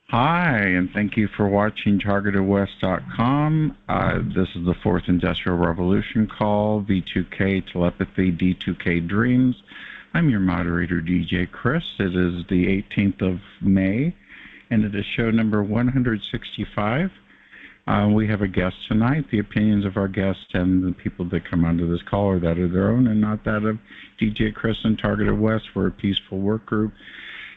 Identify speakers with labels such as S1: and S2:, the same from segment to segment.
S1: Hi, and thank you for watching TargetedWest.com. This is the Fourth Industrial Revolution call, V2K Telepathy, D2K Dreams. I'm your moderator, DJ Chris. It is the 18th of May, and it is show number 165. We have a guest tonight. The opinions of our guests and the people that come onto this call are that of their own and not that of DJ Chris and Targeted West. We're a peaceful work group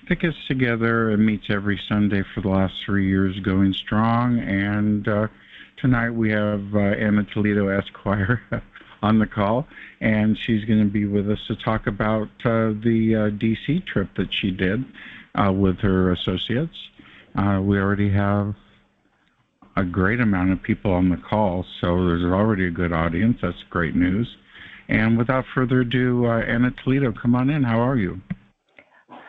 S1: that gets together and meets every Sunday for the last 3 years, going strong. And tonight we have Anna Toledo Esquire on the call, and she's going to be with us to talk about the DC trip that she did with her associates. We already have a great amount of people on the call, so there's already a good audience. That's great news. And without further ado, Anna Toledo, come on in. How are you?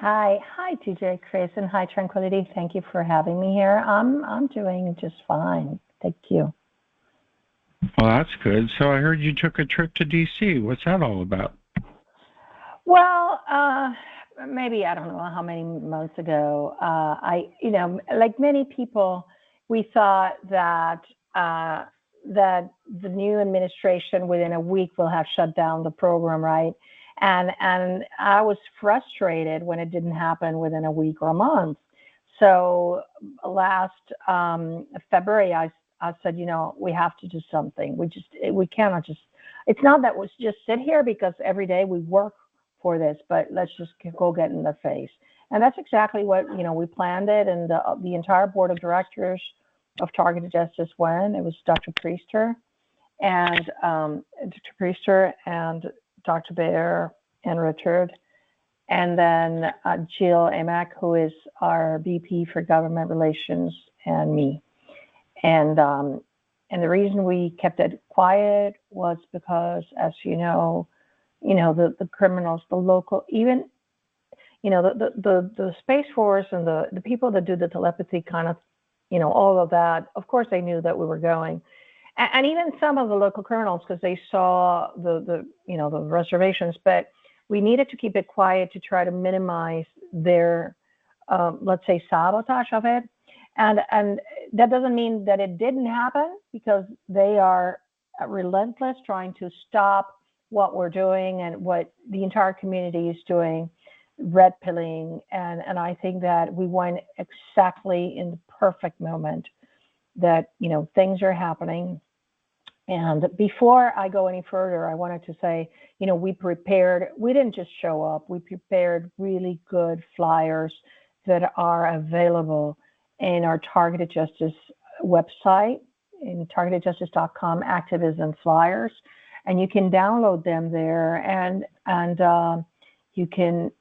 S2: Hi, TJ, Chris, and hi, Tranquility. Thank you for having me here. I'm doing just fine. Thank you.
S1: Well, that's good. So I heard you took a trip to DC. What's that all about?
S2: Well, maybe I don't know how many months ago. Like many people, we thought that that the new administration within a week will have shut down the program, right? And I was frustrated when it didn't happen within a week or a month. So last February, I said, we have to do something. We cannot just, it's not that we just sit here because every day we work for this, but let's just go get in the face. And that's exactly what, we planned it. And the entire board of directors of Targeted Justice went. It was Dr. Priester and Dr. Baer and Richard, and then Jill Amack, who is our VP for Government Relations, and me. And the reason we kept it quiet was because, as the criminals, the local, even the Space Force and the people that do the telepathy kind of, all of that. Of course, they knew that we were going. And even some of the local criminals, because they saw the reservations, but we needed to keep it quiet to try to minimize their, let's say, sabotage of it. And that doesn't mean that it didn't happen, because they are relentless trying to stop what we're doing and what the entire community is doing, red pilling. And I think that we went exactly in the perfect moment that, things are happening. And before I go any further, I wanted to say, we didn't just show up, we prepared really good flyers that are available in our Targeted Justice website, in TargetedJustice.com, activism flyers, and you can download them there, and you can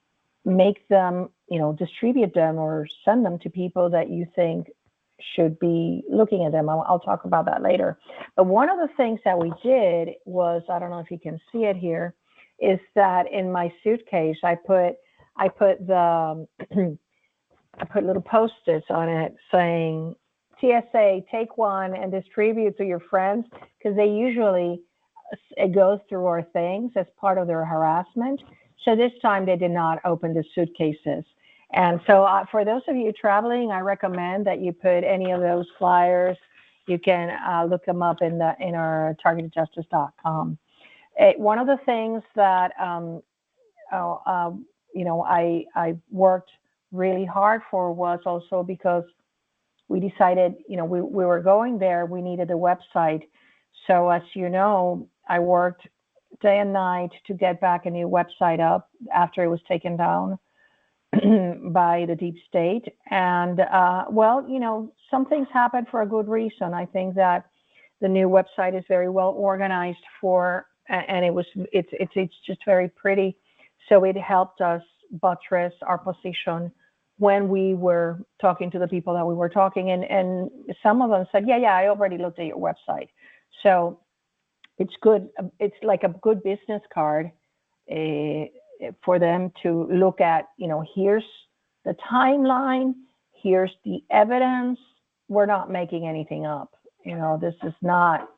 S2: make them, distribute them or send them to people that you think should be looking at them. I'll talk about that later. But one of the things that we did was, I don't know if you can see it here, is that in my suitcase, I put little Post-its on it saying, TSA, take one and distribute to your friends, because it goes through our things as part of their harassment. So this time they did not open the suitcases. And so for those of you traveling, I recommend that you put any of those flyers. You can look them up in our TargetedJustice.com. One of the things that I worked really hard for was also because we decided, we were going there, we needed a website. So as you know, I worked day and night to get back a new website up after it was taken down by the deep state. And some things happen for a good reason. I think that the new website is very well organized and it's just very pretty. So it helped us buttress our position when we were talking to the people that we were talking, and some of them said, yeah, I already looked at your website. So it's good. It's like a good business card for them to look at, here's the timeline, here's the evidence. We're not making anything up. This is not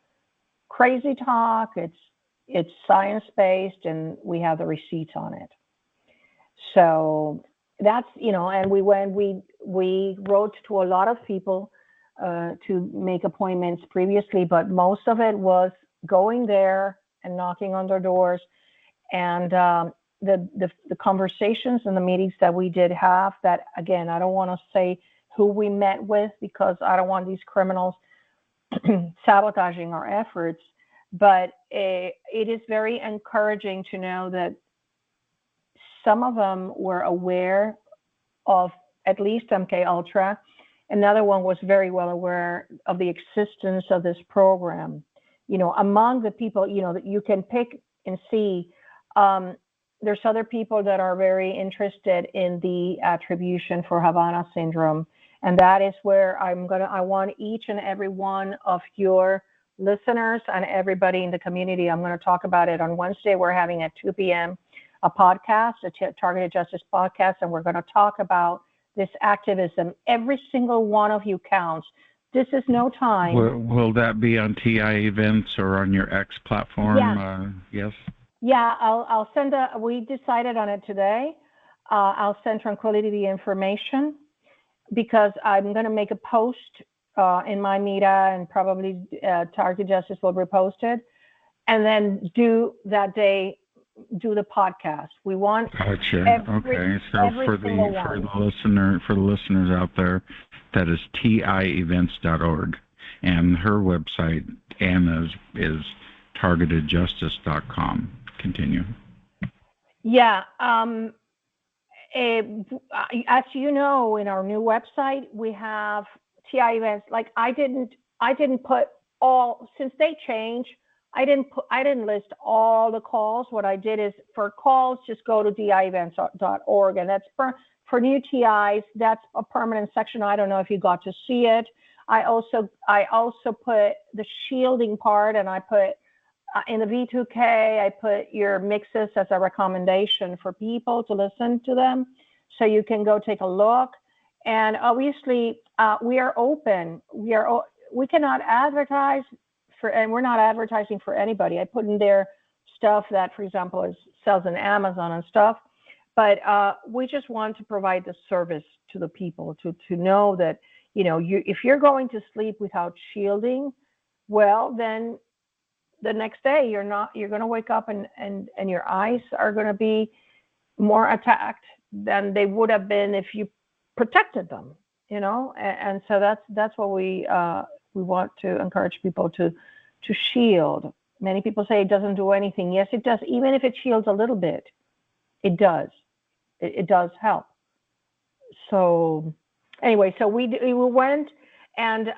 S2: crazy talk. It's science-based, and we have the receipts on it. So that's, and we wrote to a lot of people to make appointments previously, but most of it was going there and knocking on their doors. And the conversations and the meetings that we did have, that, again, I don't want to say who we met with because I don't want these criminals sabotaging our efforts, but it is very encouraging to know that some of them were aware of at least MK Ultra. Another one was very well aware of the existence of this program. Among the people, that you can pick and see, there's other people that are very interested in the attribution for Havana syndrome. And that is where I want each and every one of your listeners and everybody in the community. I'm going to talk about it on Wednesday. We're having at 2 p.m. a podcast, a Targeted Justice podcast, and we're going to talk about this activism. Every single one of you counts. This is no time.
S1: Will that be on TI events or on your X platform?
S2: Yeah.
S1: Yes.
S2: Yeah, I'll send we decided on it today. I'll send Tranquility the information because I'm going to make a post in my Meta, and probably Target Justice will repost it, and then do the podcast. We want
S1: Gotcha. Okay. So for the listeners out there, that is tievents.org, and her website, Anna's, is targetedjustice.com. Continue.
S2: Yeah. As you know, in our new website, we have TI events. Like I didn't put all, since they changed, I didn't list all the calls. What I did is, for calls, just go to dievents.org, and that's for new TIs. That's a permanent section. I don't know if you got to see it. I also put the shielding part, and I put in the V2K, I put your mixes as a recommendation for people to listen to them, so you can go take a look. And obviously, we are open. We cannot advertise and we're not advertising for anybody. I put in there stuff that, for example, sells on Amazon and stuff, but we just want to provide the service to the people to know that, if you're going to sleep without shielding, well, then the next day you're going to wake up and your eyes are going to be more attacked than they would have been if you protected them, and so that's what we want to encourage people to shield. Many people say it doesn't do anything. Yes, it does. Even if it shields a little bit, it does. It does help. So anyway, so we went and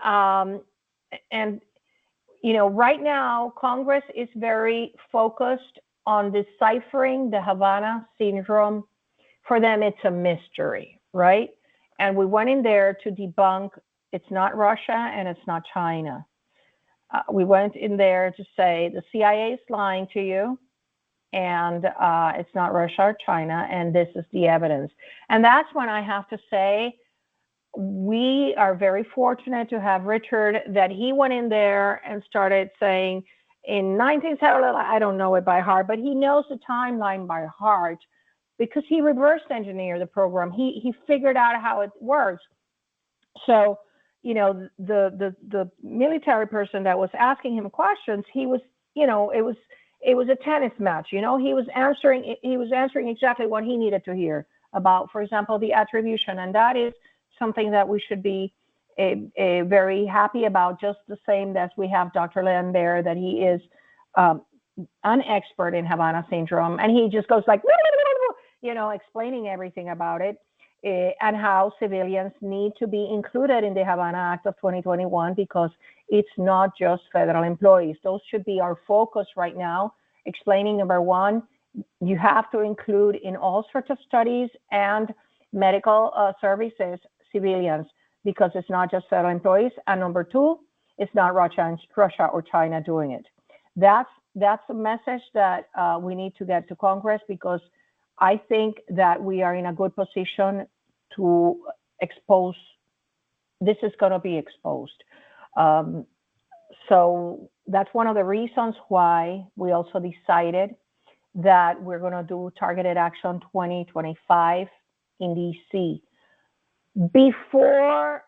S2: right now Congress is very focused on deciphering the Havana syndrome. For them, it's a mystery, right? And we went in there to debunk it's not Russia and it's not China. We went in there to say the CIA is lying to you, and it's not Russia or China, and this is the evidence. And that's when I have to say we are very fortunate to have Richard, that he went in there and started saying in 1970, I don't know it by heart, but he knows the timeline by heart because he reverse engineered the program. He figured out how it works. So, the military person that was asking him questions, he was, it was a tennis match. He was answering exactly what he needed to hear about, for example, the attribution. And that is something that we should be very happy about, just the same as we have Dr. Lambert, that he is an expert in Havana syndrome. And he just goes like, explaining everything about it. And how civilians need to be included in the Havana Act of 2021, because it's not just federal employees. Those should be our focus right now, explaining, number one, you have to include in all sorts of studies and medical services civilians, because it's not just federal employees. And number two, it's not Russia or China doing it. That's a message that we need to get to Congress, because I think that we are in a good position to expose. This is going to be exposed. So that's one of the reasons why we also decided that we're going to do Targeted Action 2025 in DC. Before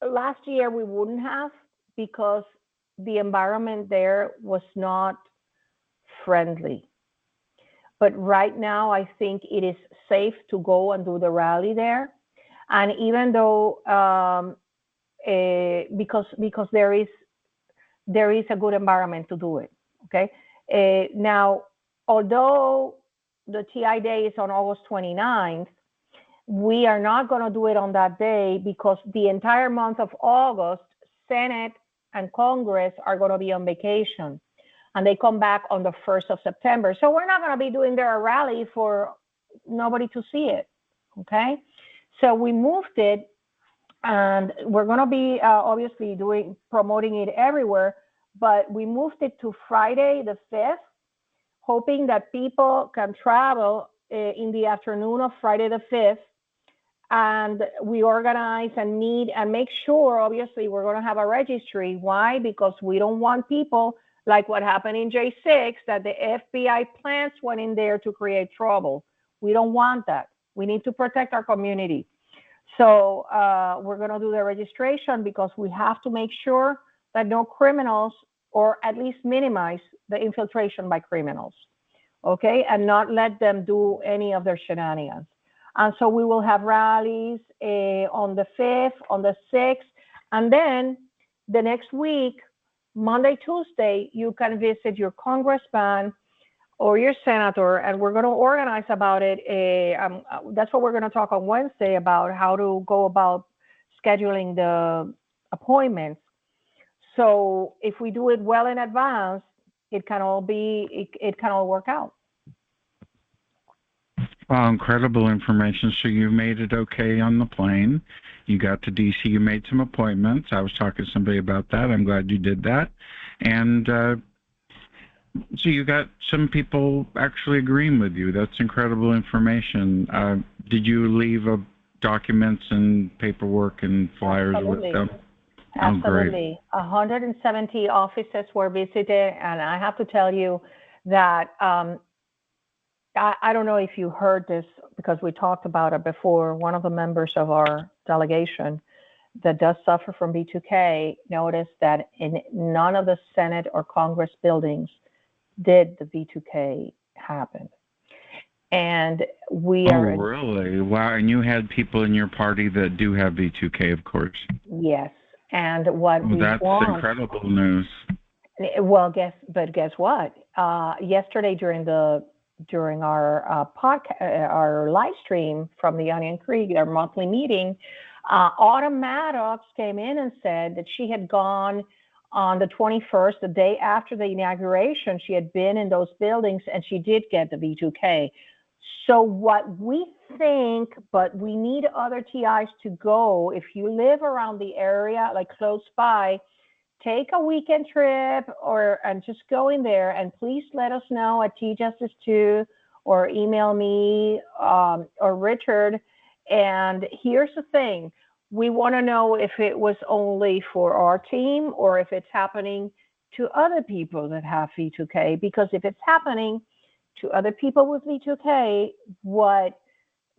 S2: last year, we wouldn't have, because the environment there was not friendly. But right now, I think it is safe to go and do the rally there. And even though, because there is a good environment to do it, okay? Now, although the TI day is on August 29th, we are not going to do it on that day, because the entire month of August, Senate and Congress are going to be on vacation, and they come back on the 1st of September. So we're not going to be doing their rally for nobody to see it, okay? So we moved it, and we're going to be obviously promoting it everywhere, but we moved it to Friday the 5th, hoping that people can travel in the afternoon of Friday the 5th, and we organize and meet and make sure, obviously, we're going to have a registry. Why? Because we don't want people like what happened in J6, that the FBI plants went in there to create trouble. We don't want that. We need to protect our community. So we're going to do the registration, because we have to make sure that no criminals, or at least minimize the infiltration by criminals, okay, and not let them do any of their shenanigans. And so we will have rallies on the 5th, on the 6th, and then the next week, Monday, Tuesday, you can visit your congressman or your senator, and we're going to organize about it. That's what we're going to talk on Wednesday, about how to go about scheduling the appointments. So if we do it well in advance, it can all work out.
S1: Wow, incredible information. So you made it okay on the plane. You got to DC. You made some appointments. I was talking to somebody about that. I'm glad you did that. And so you got some people actually agreeing with you. That's incredible information. Did you leave documents and paperwork and flyers
S2: Absolutely.
S1: with them?
S2: Absolutely. 170 offices were visited, and I have to tell you that I don't know if you heard this, because we talked about it before. One of the members of our delegation that does suffer from B2K noticed that in none of the Senate or Congress buildings did the B2K happen. And we are...
S1: Oh, really? Wow. And you had people in your party that do have B2K, of course.
S2: Yes. And what we
S1: that's
S2: want...
S1: incredible news.
S2: Well, guess what? Yesterday during our podcast, our live stream from the Onion Creek, our monthly meeting, Autumn Maddox came in and said that she had gone on the 21st, the day after the inauguration. She had been in those buildings, and she did get the V2K. So what we think, but we need other TIs to go. If you live around the area, like close by, take a weekend trip and just go in there, and please let us know at TJustice2, or email me or Richard. And here's the thing. We want to know if it was only for our team, or if it's happening to other people that have V2K. Because if it's happening to other people with V2K, what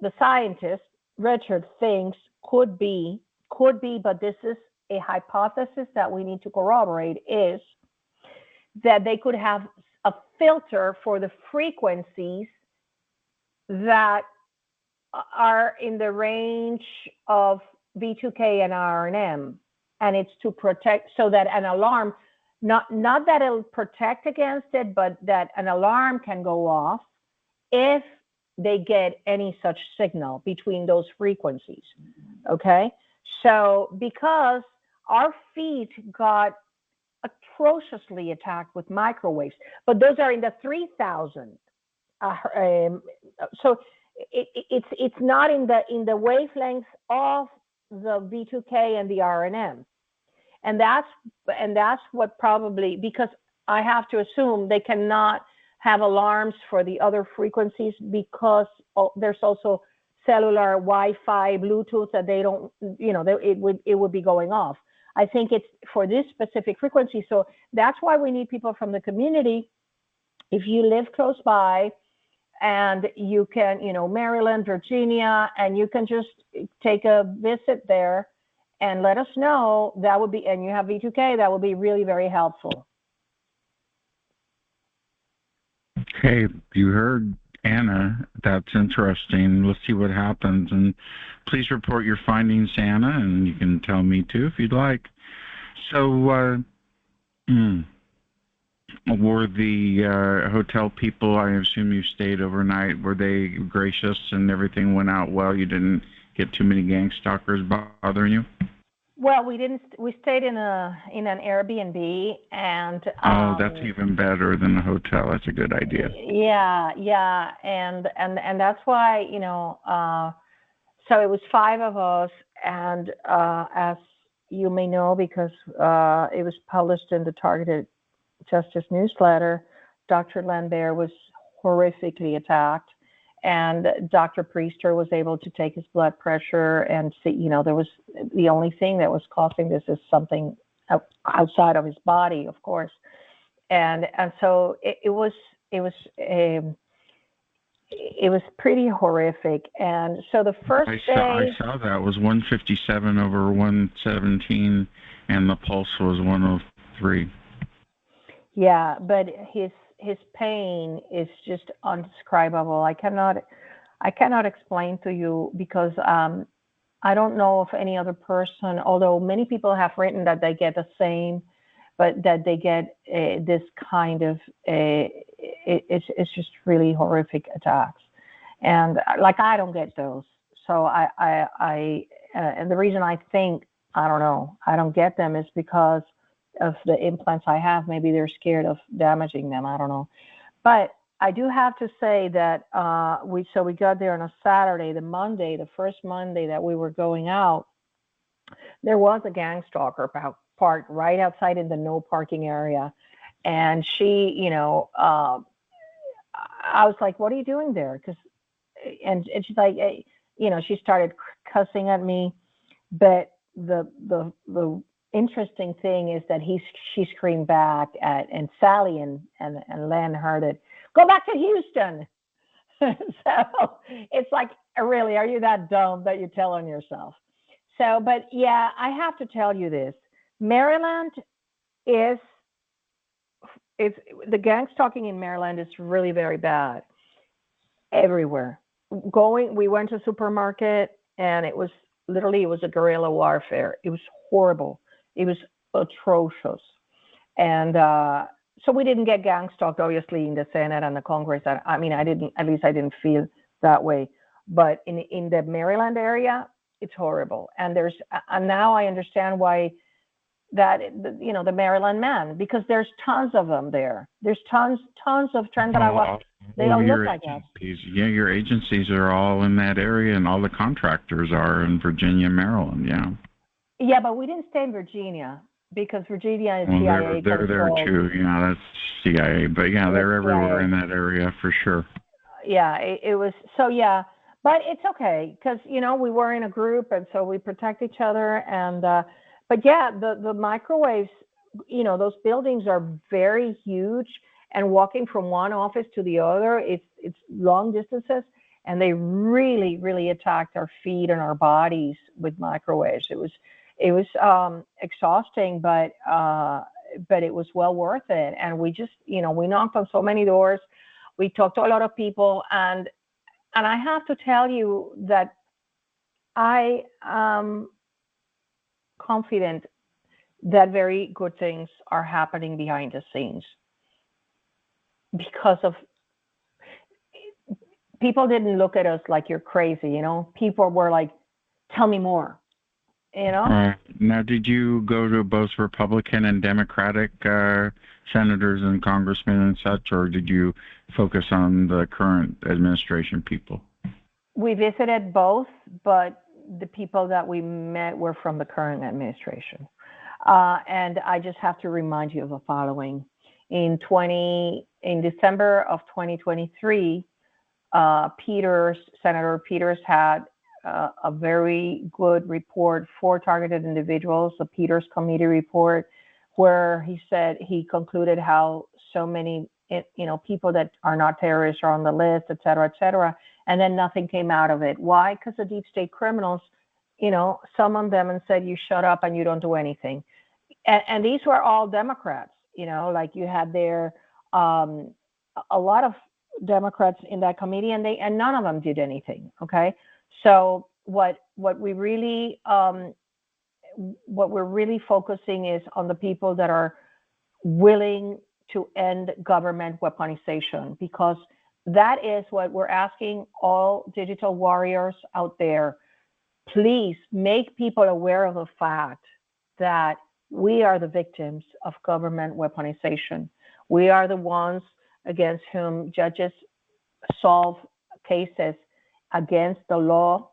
S2: the scientist, Richard, thinks could be, but this is a hypothesis that we need to corroborate, is that they could have a filter for the frequencies that are in the range of V2K and RNM, and it's to protect, so that an alarm, not that it'll protect against it, but that an alarm can go off if they get any such signal between those frequencies, okay? So because our feet got atrociously attacked with microwaves, but those are in the 3,000. So it's not in the wavelengths of the V2K and the RNM, and that's what probably, because I have to assume they cannot have alarms for the other frequencies, because there's also cellular, Wi-Fi, Bluetooth that they don't, it would be going off. I think it's for this specific frequency. So that's why we need people from the community. If you live close by, and you can, Maryland, Virginia, and you can just take a visit there and let us know. That would be, and you have V2K, that would be really very helpful.
S1: Okay, you heard Anna. That's interesting. Let's see what happens. And please report your findings, Anna, and you can tell me too if you'd like. So, were the hotel people, I assume you stayed overnight, were they gracious and everything went out well? You didn't get too many gang stalkers bothering you?
S2: Well, we didn't. We stayed in an Airbnb, and
S1: that's even better than a hotel. That's a good idea.
S2: Yeah, and that's why so it was 5 of us, and as you may know, because it was published in the Targeted Justice newsletter, Dr. Lambert was horrifically attacked. And Dr. Priester was able to take his blood pressure and see, there was the only thing that was causing this is something outside of his body, of course. And so it was pretty horrific. And so the first day
S1: I saw that was 157 over 117, and the pulse was 103.
S2: Yeah, but his pain is just undescribable. I cannot explain to you, because I don't know of any other person, although many people have written that they get the same, but that they get this kind of it's just really horrific attacks, and I don't get those. So and the reason I think I don't get them is because of the implants I have. Maybe they're scared of damaging them. I don't know. But I do have to say that we got there on a Saturday. The first Monday that we were going out, there was a gang stalker parked right outside in the no parking area. And she, I was like, "What are you doing there?" And she's like, she started cussing at me. But the interesting thing is that she screamed back and Sally and Len heard it. "Go back to Houston." So it's like, really, are you that dumb that you tell on yourself? So, but yeah, I have to tell you this. Maryland the gang stalking in Maryland is really very bad everywhere. We went to a supermarket, and it was a guerrilla warfare. It was horrible. It was atrocious. And so we didn't get gang stalked, obviously, in the Senate and the Congress. I didn't feel that way. But in the Maryland area, it's horrible. And now I understand why the Maryland men, because there's tons of them there. There's tons of trends that I watch. They all look like us.
S1: Yeah, your agencies are all in that area, and all the contractors are in Virginia, Maryland. Yeah.
S2: Yeah, but we didn't stay in Virginia because Virginia is CIA
S1: they're there too. Yeah, that's CIA. But yeah, they're everywhere in that area for sure.
S2: Yeah, it was. So yeah, but it's okay because we were in a group, and so we protect each other. And but yeah, the microwaves, those buildings are very huge, and walking from one office to the other, it's long distances. And they really, really attacked our feet and our bodies with microwaves. It was exhausting, but it was well worth it. And we just, we knocked on so many doors. We talked to a lot of people, and I have to tell you that I am confident that very good things are happening behind the scenes, because of people didn't look at us like you're crazy. People were like, "Tell me more."
S1: Now, did you go to both Republican and Democratic senators and congressmen and such, or did you focus on the current administration people?
S2: We visited both, but the people that we met were from the current administration. And I just have to remind you of the following. In December of 2023, Senator Peters had a very good report for targeted individuals, the Peters Committee report, where he said he concluded how so many people that are not terrorists are on the list, et cetera, and then nothing came out of it. Why? Because the deep state criminals, summoned them and said, you shut up and you don't do anything. And these were all Democrats, like you had there a lot of Democrats in that committee, and none of them did anything. Okay, so what we're really focusing is on the people that are willing to end government weaponization, because that is what we're asking all digital warriors out there. Please make people aware of the fact that we are the victims of government weaponization. We are the ones against whom judges solve cases against the law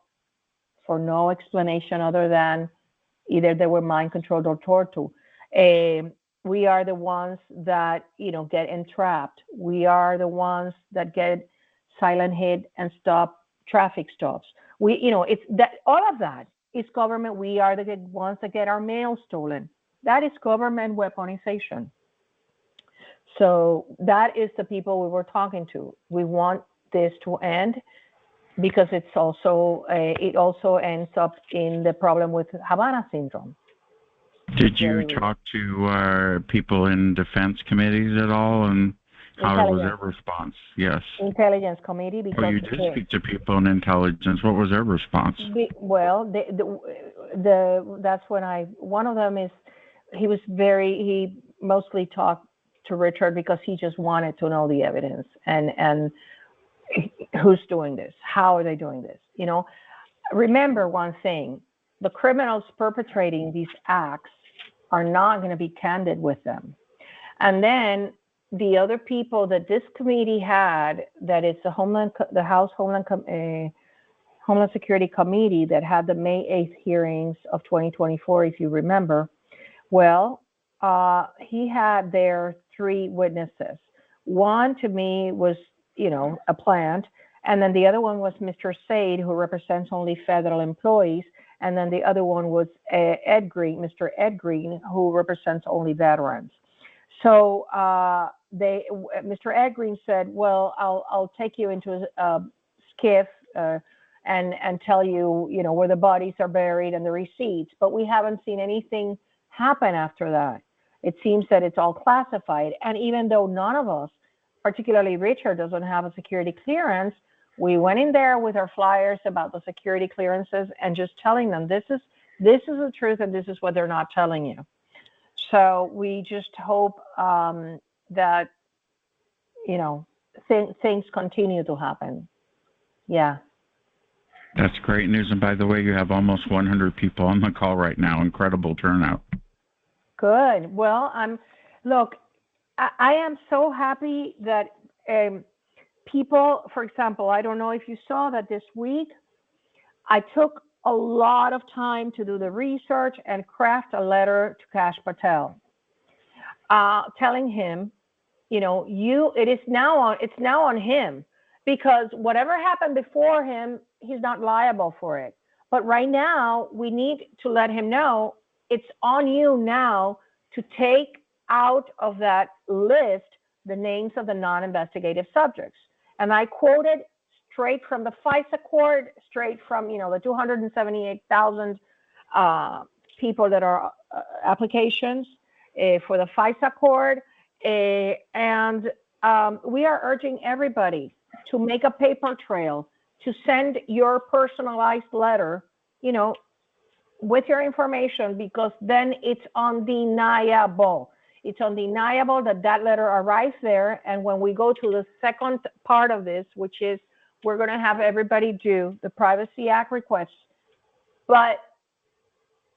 S2: for no explanation other than either they were mind controlled or tortured. We are the ones that get entrapped. We are the ones that get silent hit and stop traffic stops. It's that all of that is government. We are the ones that get our mail stolen. That is government weaponization. So that is the people we were talking to. We want this to end, because it also ends up in the problem with Havana syndrome.
S1: Did you talk to people in defense committees at all, and how was their response? Yes.
S2: Intelligence committee. Because
S1: you did speak to people in intelligence. What was their response?
S2: Well, that's when one of them is, he mostly talked to Richard because he just wanted to know the evidence and who's doing this, how are they doing this. Remember one thing: the criminals perpetrating these acts are not going to be candid with them. And then the other people that this committee had, that is the House Homeland Security Committee that had the May 8th hearings of 2024, if you remember. Well, he had there 3 witnesses. One, to me, was, a plant. And then the other one was Mr. Said, who represents only federal employees. And then the other one was Mr. Ed Green, who represents only veterans. So Mr. Ed Green said, well, I'll take you into a skiff and tell you, where the bodies are buried and the receipts. But we haven't seen anything happen after that. It seems that it's all classified. And even though none of us, particularly Richard, doesn't have a security clearance, we went in there with our flyers about the security clearances and just telling them this is the truth and this is what they're not telling you. So we just hope that things continue to happen. Yeah.
S1: That's great news. And by the way, you have almost 100 people on the call right now. Incredible turnout.
S2: Good. Well, I am so happy that people, for example, I don't know if you saw that this week, I took a lot of time to do the research and craft a letter to Kash Patel, telling him, it's now on him, because whatever happened before him, he's not liable for it. But right now, we need to let him know it's on you now to take out of that list the names of the non-investigative subjects. And I quoted straight from the FISA court, straight from, the 278,000 people that are applications for the FISA court. And we are urging everybody to make a paper trail, to send your personalized letter, with your information, because then it's undeniable. It's undeniable that letter arrives there. And when we go to the second part of this, which is we're going to have everybody do the Privacy Act requests. But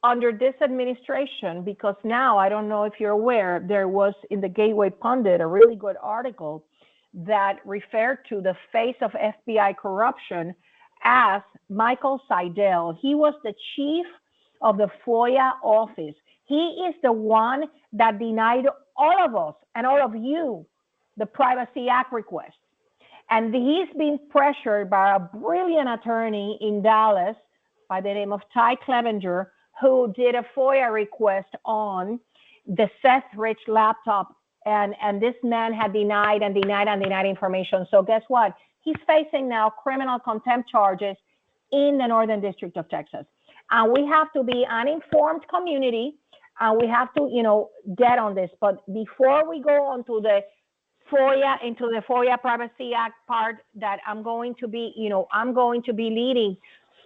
S2: under this administration, because now, I don't know if you're aware, there was in the Gateway Pundit a really good article that referred to the face of FBI corruption as Michael Seidel. He was the chief of the FOIA office. He is the one that denied all of us and all of you the Privacy Act request. And he's being pressured by a brilliant attorney in Dallas by the name of Ty Clevenger, who did a FOIA request on the Seth Rich laptop And this man had denied and denied and denied information. So guess what? He's facing now criminal contempt charges in the Northern District of Texas. And we have to be an informed community, and we have to, get on this. But before we go on to the into the FOIA Privacy Act part, that I'm going to be leading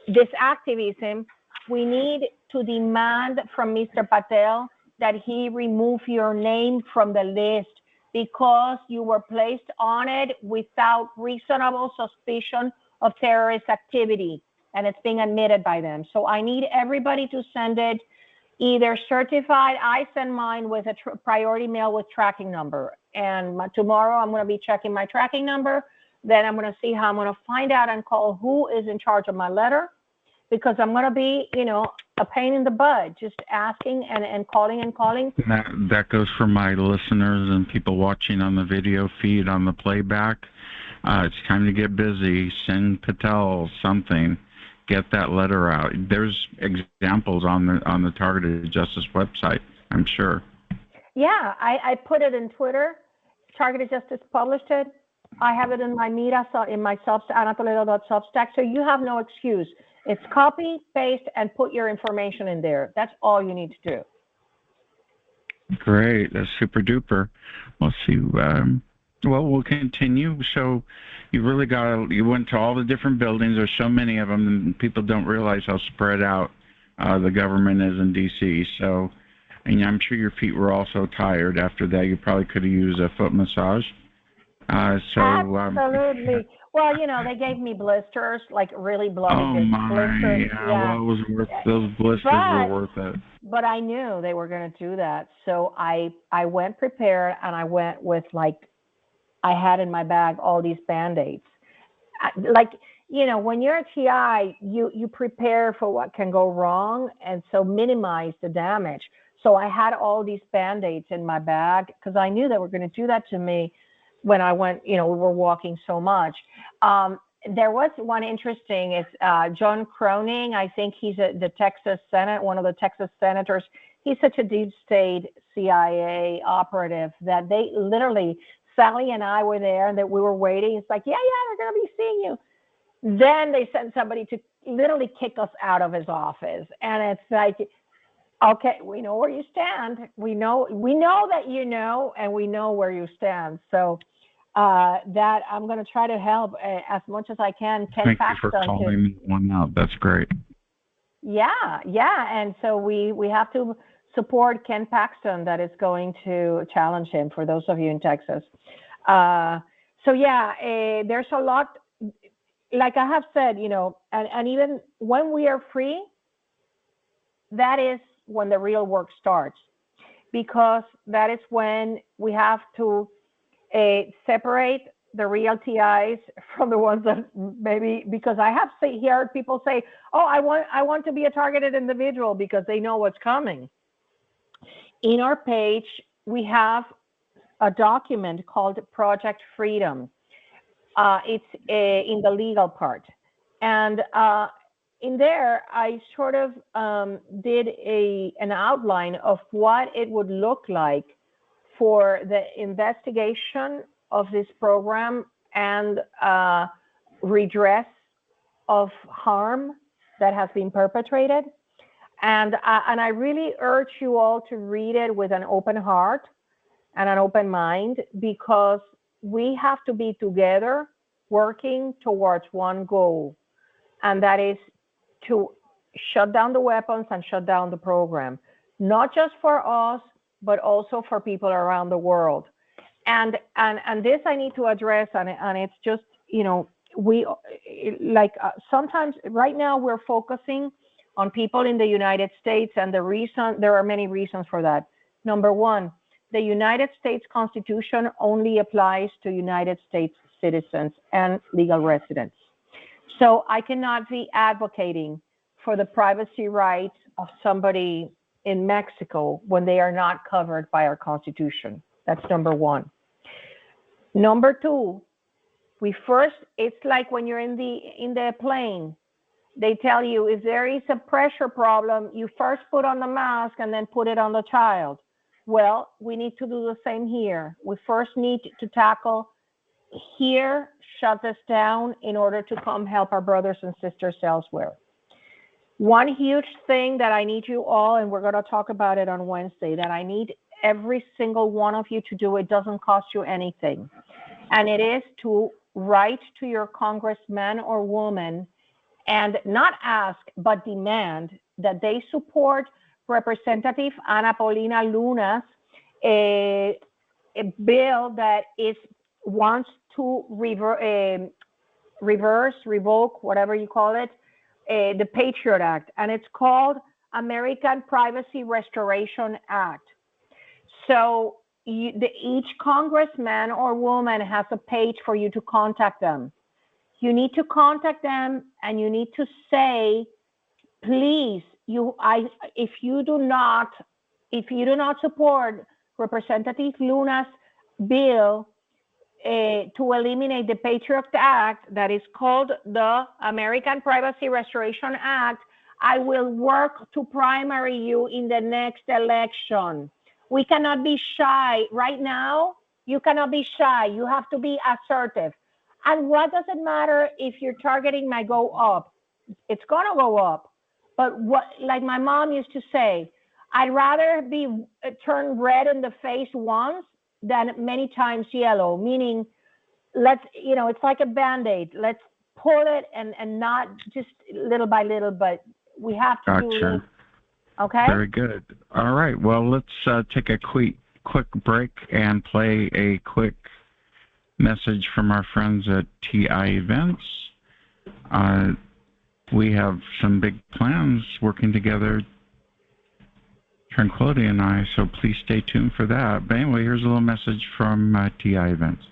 S2: this activism, we need to demand from Mr. Patel that he remove your name from the list, because you were placed on it without reasonable suspicion of terrorist activity, and it's being admitted by them. So I need everybody to send it either certified. I send mine with a priority mail with tracking number. And tomorrow I'm going to be checking my tracking number. Then I'm going to see how I'm going to find out and call who is in charge of my letter, because I'm going to be, a pain in the butt, just asking and calling and calling.
S1: That goes for my listeners and people watching on the video feed on the playback. It's time to get busy. Send Patel something. Get that letter out. There's examples on the Targeted Justice website, I'm sure.
S2: Yeah, I put it in Twitter. Targeted Justice published it. I have it in my Mira, in my Toledo.substack. So you have no excuse. It's copy, paste, and put your information in there. That's all you need to do.
S1: Great. That's super duper. We'll see. Well, we'll continue. So you went to all the different buildings. There's so many of them, and people don't realize how spread out the government is in D.C. So, and I'm sure your feet were also tired after that. You probably could have used a foot massage.
S2: Absolutely. Well, they gave me blisters, like really bloody blisters.
S1: Yeah. Well, it was worth, those blisters were worth it.
S2: But I knew they were going to do that. So I went prepared, and I went with, I had in my bag all these Band-Aids. When you're a TI, you prepare for what can go wrong, and so minimize the damage. So I had all these Band-Aids in my bag, because I knew they were going to do that to me when I went, we were walking so much. There was one interesting, it's John Cronin. I think he's the Texas Senate, one of the Texas senators. He's such a deep state CIA operative that they literally, Sally and I were there, and that we were waiting. It's like, yeah, they're going to be seeing you. Then they sent somebody to literally kick us out of his office. And it's like, okay, we know where you stand. We know that and we know where you stand. So that I'm going to try to help as much as I can.
S1: Thank you for calling one out. That's great.
S2: Yeah. And so we have to support Ken Paxton, that is going to challenge him, for those of you in Texas. There's a lot, like I have said, and even when we are free, that is when the real work starts, because that is when we have to separate the real TIs from the ones that maybe, because I have heard people say, oh, I want to be a targeted individual, because they know what's coming. In our page, we have a document called Project Freedom. It's in the legal part. And in there, I sort of did an outline of what it would look like for the investigation of this program and redress of harm that has been perpetrated. And I really urge you all to read it with an open heart and an open mind, because we have to be together working towards one goal, and that is to shut down the weapons and shut down the program, not just for us, but also for people around the world. And this I need to address, and it's just, sometimes right now we're focusing on people in the United States, and there are many reasons for that. Number one, the United States Constitution only applies to United States citizens and legal residents. So I cannot be advocating for the privacy rights of somebody in Mexico when they are not covered by our Constitution. That's number one. Number two, it's like when you're in the plane, they tell you if there is a pressure problem, you first put on the mask and then put it on the child. Well, we need to do the same here. We first need to tackle here, shut this down in order to come help our brothers and sisters elsewhere. One huge thing that I need you all, and we're going to talk about it on Wednesday, that I need every single one of you to do, it doesn't cost you anything. And it is to write to your congressman or woman and not ask, but demand that they support Representative Ana Paulina Luna's a bill that wants to revoke, whatever you call it, the Patriot Act, and it's called American Privacy Restoration Act. So each congressman or woman has a page for you to contact them. You need to contact them and you need to say, please, if you do not support Representative Luna's bill to eliminate the Patriot Act that is called the American Privacy Restoration Act, I will work to primary you in the next election. We cannot be shy. Right now, you cannot be shy. You have to be assertive. And what does it matter if your targeting might go up? It's going to go up. But like my mom used to say, I'd rather be turned red in the face once than many times yellow, meaning it's like a Band-Aid. Let's pull it and not just little by little, but we have to do it. Okay?
S1: Very good. All right. Well, let's take a quick break and play a quick message from our friends at TI Events. We have some big plans working together, Tranquility and I, so please stay tuned for that. But anyway, here's a little message from TI Events.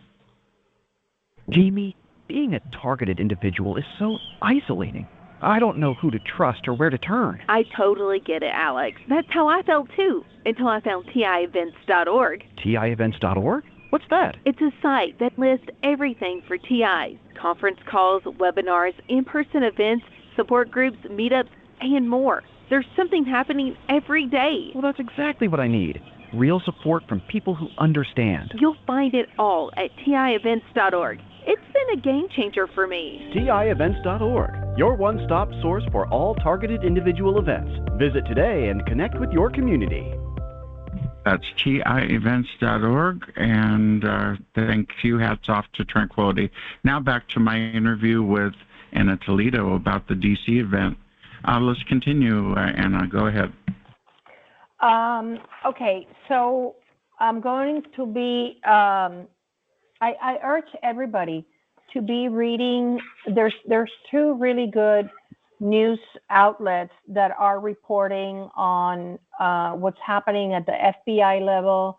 S3: Jamie, being a targeted individual is so isolating. I don't know who to trust or where to turn.
S4: I totally get it, Alex. That's how I felt too, until I found TIEvents.org.
S3: TIEvents.org? What's that?
S4: It's a site that lists everything for TIs. Conference calls, webinars, in-person events, support groups, meetups, and more. There's something happening every day.
S3: Well, that's exactly what I need. Real support from people who understand.
S4: You'll find it all at TIEvents.org. It's been a game changer for me.
S3: TIEvents.org, your one-stop source for all targeted individual events. Visit today and connect with your community.
S1: That's TIEvents.org, and thank you. Hats off to Tranquility. Now back to my interview with Anna Toledo about the DC event. Let's continue, Anna. Go ahead.
S2: Okay, so I'm going to be, I urge everybody to be reading. There's two really good news outlets that are reporting on what's happening at the FBI level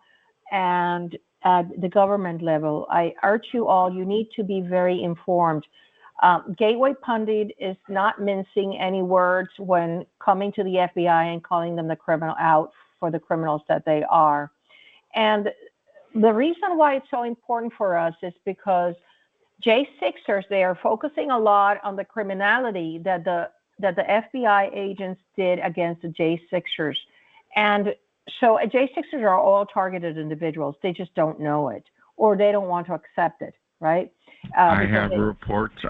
S2: and at the government level. I urge you all, you need to be very informed. Gateway Pundit is not mincing any words when coming to the FBI and calling them the criminal out for the criminals that they are. And the reason why it's so important for us is because J6ers, they are focusing a lot on the criminality that the FBI agents did against the J6ers. And so J6ers are all targeted individuals. They just don't know it, or they don't want to accept it, right?
S1: I have reports of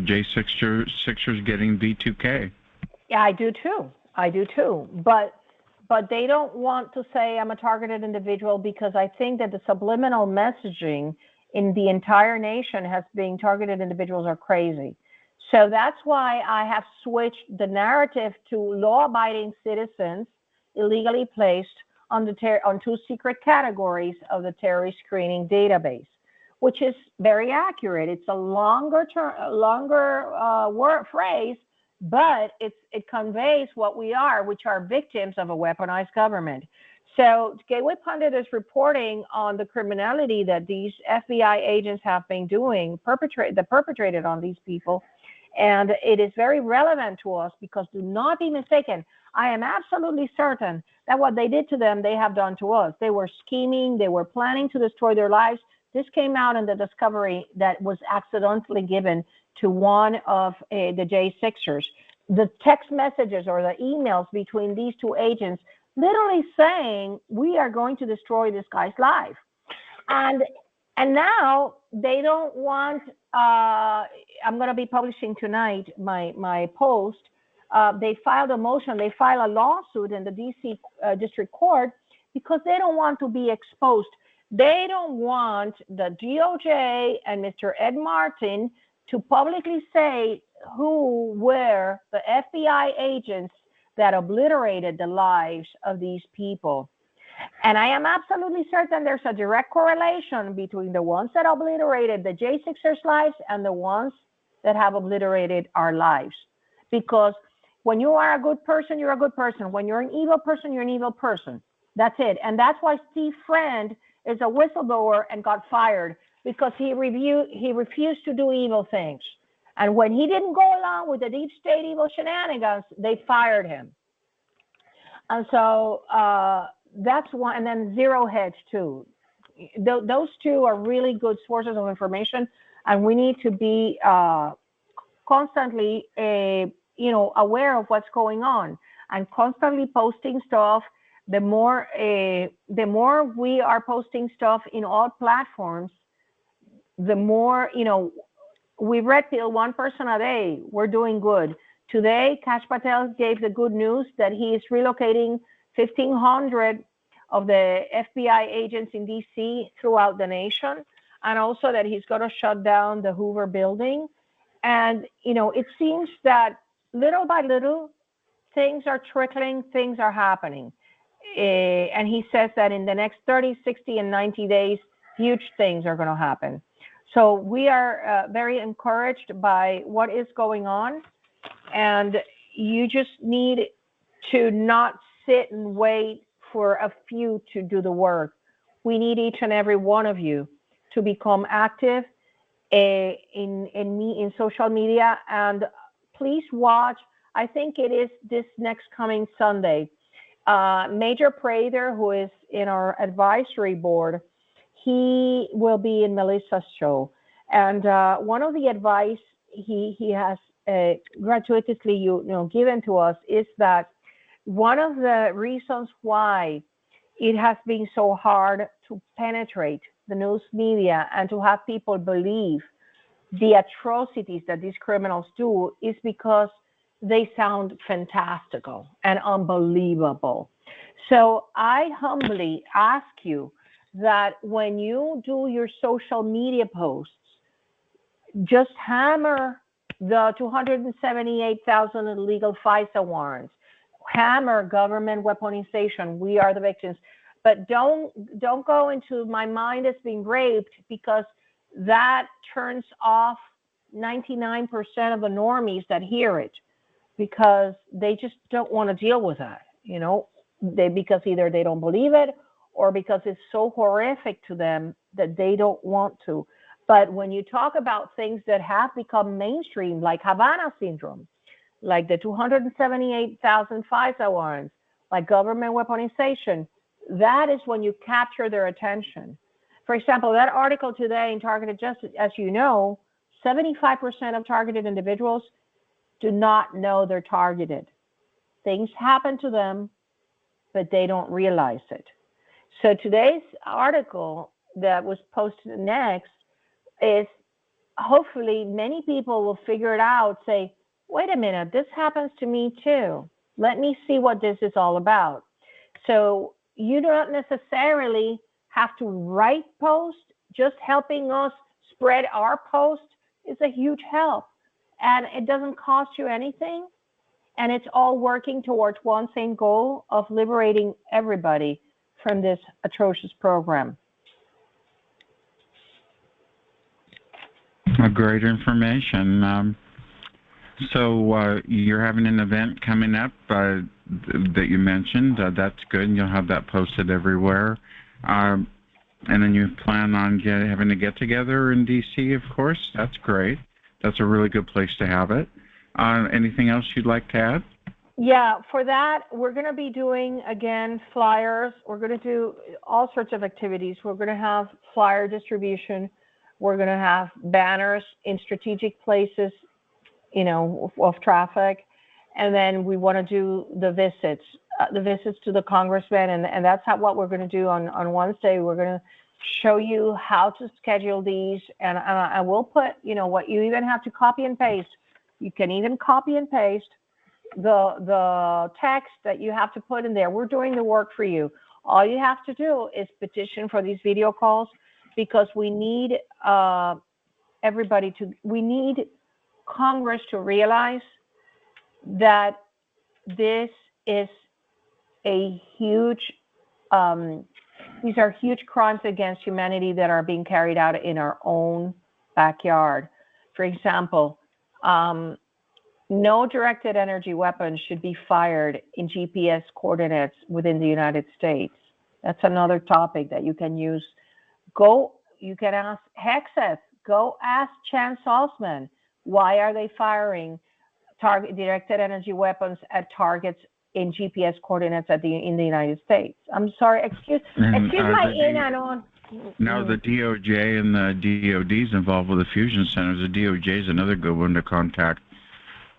S1: J6ers getting V2K.
S2: Yeah, I do too. But they don't want to say I'm a targeted individual, because I think that the subliminal messaging in the entire nation has been targeted individuals are crazy. So that's why I have switched the narrative to law-abiding citizens illegally placed on two secret categories of the terrorist screening database, which is very accurate. It's a longer phrase, but it conveys what we are, which are victims of a weaponized government. So Gateway Pundit is reporting on the criminality that these FBI agents have been doing, perpetrated on these people. And it is very relevant to us, because do not be mistaken, I am absolutely certain that what they did to them, they have done to us. They were scheming, they were planning to destroy their lives. This came out in the discovery that was accidentally given to one of the J6ers. The text messages or the emails between these two agents, literally saying, we are going to destroy this guy's life. And now they don't want, I'm going to be publishing tonight my post. They filed a motion, they filed a lawsuit in the DC District Court because they don't want to be exposed. They don't want the DOJ and Mr. Ed Martin to publicly say who were the FBI agents that obliterated the lives of these people. And I am absolutely certain there's a direct correlation between the ones that obliterated the J6ers' lives and the ones that have obliterated our lives. Because when you are a good person, you're a good person. When you're an evil person, you're an evil person. That's it. And that's why Steve Friend is a whistleblower and got fired, because he refused to do evil things. And when he didn't go along with the deep state evil shenanigans, they fired him. And so that's one. And then Zero Hedge too. Those two are really good sources of information, and we need to be constantly, aware of what's going on and constantly posting stuff. The more we are posting stuff in all platforms, the more, we red pill one person a day. We're doing good. Today, Kash Patel gave the good news that he is relocating 1,500 of the FBI agents in DC throughout the nation, and also that he's going to shut down the Hoover building. And, it seems that little by little, things are trickling, things are happening. And he says that in the next 30, 60, and 90 days, huge things are going to happen. So we are very encouraged by what is going on. And you just need to not sit and wait for a few to do the work. We need each and every one of you to become active in social media. And please watch, I think it is this next coming Sunday, Major Prater, who is in our advisory board, he will be in Melissa's show. And one of the advice he has gratuitously given to us is that one of the reasons why it has been so hard to penetrate the news media and to have people believe the atrocities that these criminals do is because they sound fantastical and unbelievable. So I humbly ask you that when you do your social media posts, just hammer the 278,000 illegal FISA warrants, hammer government weaponization, we are the victims, but don't go into my mind is being raped, because that turns off 99% of the normies that hear it, because they just don't want to deal with that, because either they don't believe it or because it's so horrific to them that they don't want to. But when you talk about things that have become mainstream, like Havana syndrome, like the 278,000 FISA warrants, like government weaponization, that is when you capture their attention. For example, that article today in Targeted Justice, as you know, 75% of targeted individuals do not know they're targeted. Things happen to them, but they don't realize it. So today's article that was posted next is hopefully many people will figure it out, say, wait a minute, this happens to me too. Let me see what this is all about. So you don't necessarily have to write posts. Just helping us spread our post is a huge help. And it doesn't cost you anything. And it's all working towards one same goal of liberating everybody from this atrocious program.
S1: Great information. So you're having an event coming up that you mentioned. That's good. You'll have that posted everywhere. And then you plan on having a get-together in D.C., of course. That's great. That's a really good place to have it. Anything else you'd like to add?
S2: Yeah, for that, we're going to be doing, again, flyers. We're going to do all sorts of activities. We're going to have flyer distribution. We're going to have banners in strategic places, of traffic. And then we want to do the visits. the visits to the congressmen, and that's what we're going to do on Wednesday. We're going to show you how to schedule these, and I will put, what you even have to copy and paste. You can even copy and paste the text that you have to put in there. We're doing the work for you. All you have to do is petition for these video calls, because we need we need Congress to realize that this is a huge, these are huge crimes against humanity that are being carried out in our own backyard. For example, no directed energy weapons should be fired in GPS coordinates within the United States. That's another topic that you can use. You can ask Hexeth, go ask Chan Salzman, why are they firing directed energy weapons at targets in GPS coordinates in the United States? I'm sorry, excuse my in and on.
S1: Now the DOJ and the DOD's involved with the fusion centers. The DOJ is another good one to contact.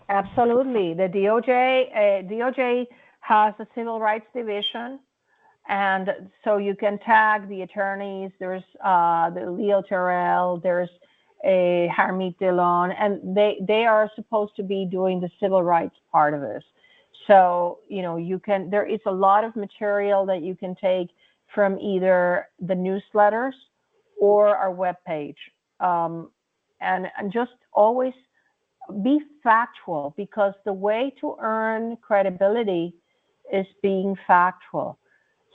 S2: Absolutely. The DOJ has a civil rights division, and so you can tag the attorneys. There's the Leo Terrell, there's a Harmeet Dillon, and they are supposed to be doing the civil rights part of this. So, there is a lot of material that you can take from either the newsletters or our webpage. And just always be factual, because the way to earn credibility is being factual.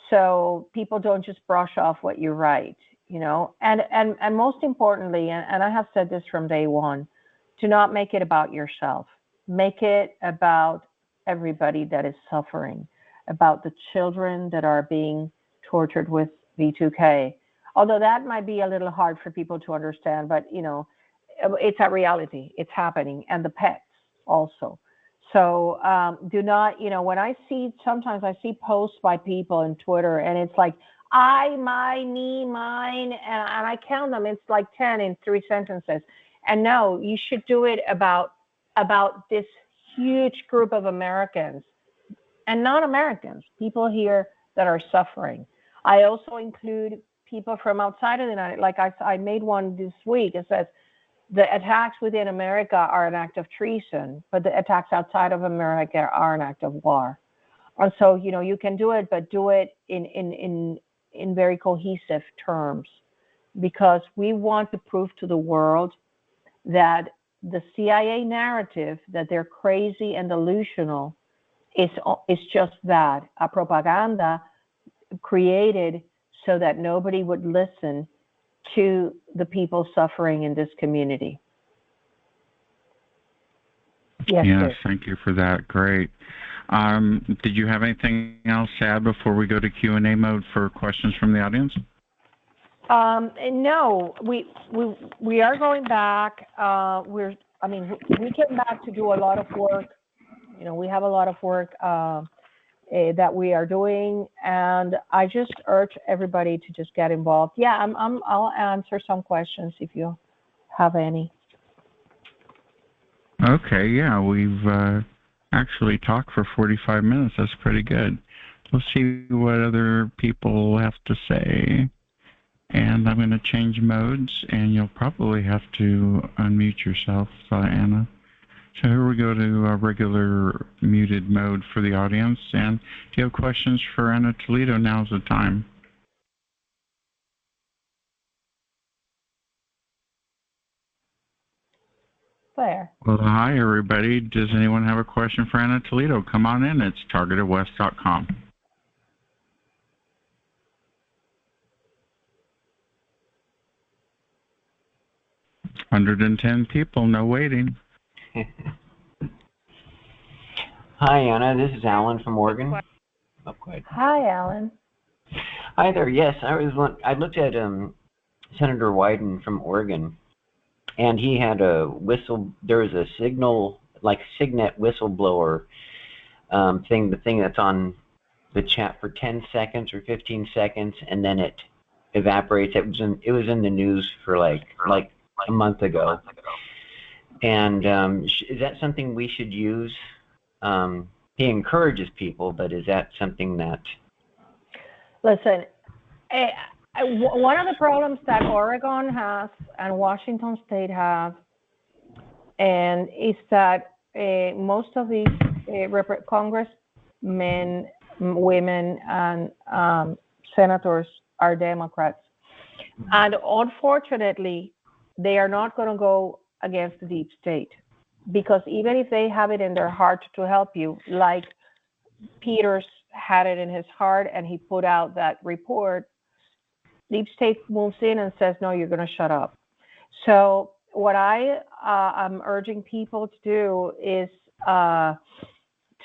S2: So people don't just brush off what you write, and most importantly, and I have said this from day one, do not make it about yourself. Make it about everybody that is suffering, about the children that are being tortured with V2K. Although that might be a little hard for people to understand, but it's a reality. It's happening, and the pets also. So do not, when sometimes I see posts by people on Twitter, and it's like, my, me, mine, and I count them. It's like 10 in 3 sentences. And no, you should do it about this huge group of Americans and non-Americans, people here that are suffering. I also include people from outside of the United States. Like I made one this week. It says, the attacks within America are an act of treason, but the attacks outside of America are an act of war. And so, you can do it, but do it in very cohesive terms, because we want to prove to the world that the CIA narrative that they're crazy and delusional is just that, a propaganda created so that nobody would listen to the people suffering in this community. Yes,
S1: sir. Thank you for that. Great. Did you have anything else to add before we go to Q&A mode for questions from the audience?
S2: No, we are going back. We came back to do a lot of work. We have a lot of work that we are doing, and I just urge everybody to just get involved. Yeah, I'll answer some questions if you have any.
S1: Okay, yeah, we've actually talked for 45 minutes. That's pretty good. Let's see what other people have to say. And I'm going to change modes, and you'll probably have to unmute yourself, Anna. So here we go to a regular muted mode for the audience. And if you have questions for Anna Toledo, now's the time.
S2: There.
S1: Well, hi, everybody. Does anyone have a question for Anna Toledo? Come on in. It's TargetedWest.com. $110 people, no waiting.
S5: Hi, Anna. This is Alan from Oregon.
S2: Hi, Alan.
S5: Hi there. Yes, I looked at Senator Wyden from Oregon, and he had a whistle. There was a signal, like Signet whistleblower thing. The thing that's on the chat for 10 seconds or 15 seconds, and then it evaporates. It was in the news for like a month ago. And is that something we should use he encourages people, but is that something that...
S2: Listen, one of the problems that Oregon has and Washington State have, and is that most of these congressmen, women, and senators are Democrats. And unfortunately, they are not going to go against the deep state, because even if they have it in their heart to help you, like Peters had it in his heart and he put out that report, deep state moves in and says, no, you're going to shut up. So what I am urging people to do is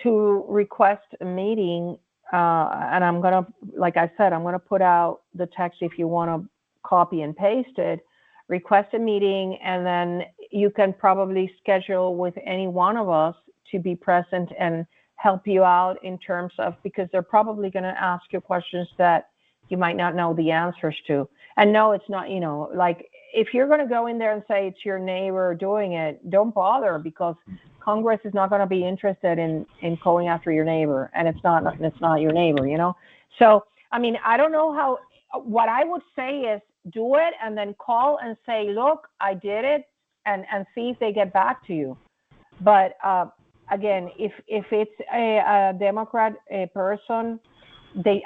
S2: to request a meeting, and I'm going to, like I said, I'm going to put out the text if you want to copy and paste it. Request a meeting, and then you can probably schedule with any one of us to be present and help you out in terms of, because they're probably going to ask you questions that you might not know the answers to. And no, it's not, you know, like if you're going to go in there and say it's your neighbor doing it, don't bother, because Congress is not going to be interested in going after your neighbor, and it's not your neighbor, you know? So, I mean, I don't know how, what I would say is do it and then call and say, look, I did it, and see if they get back to you. But again, if it's a Democrat person,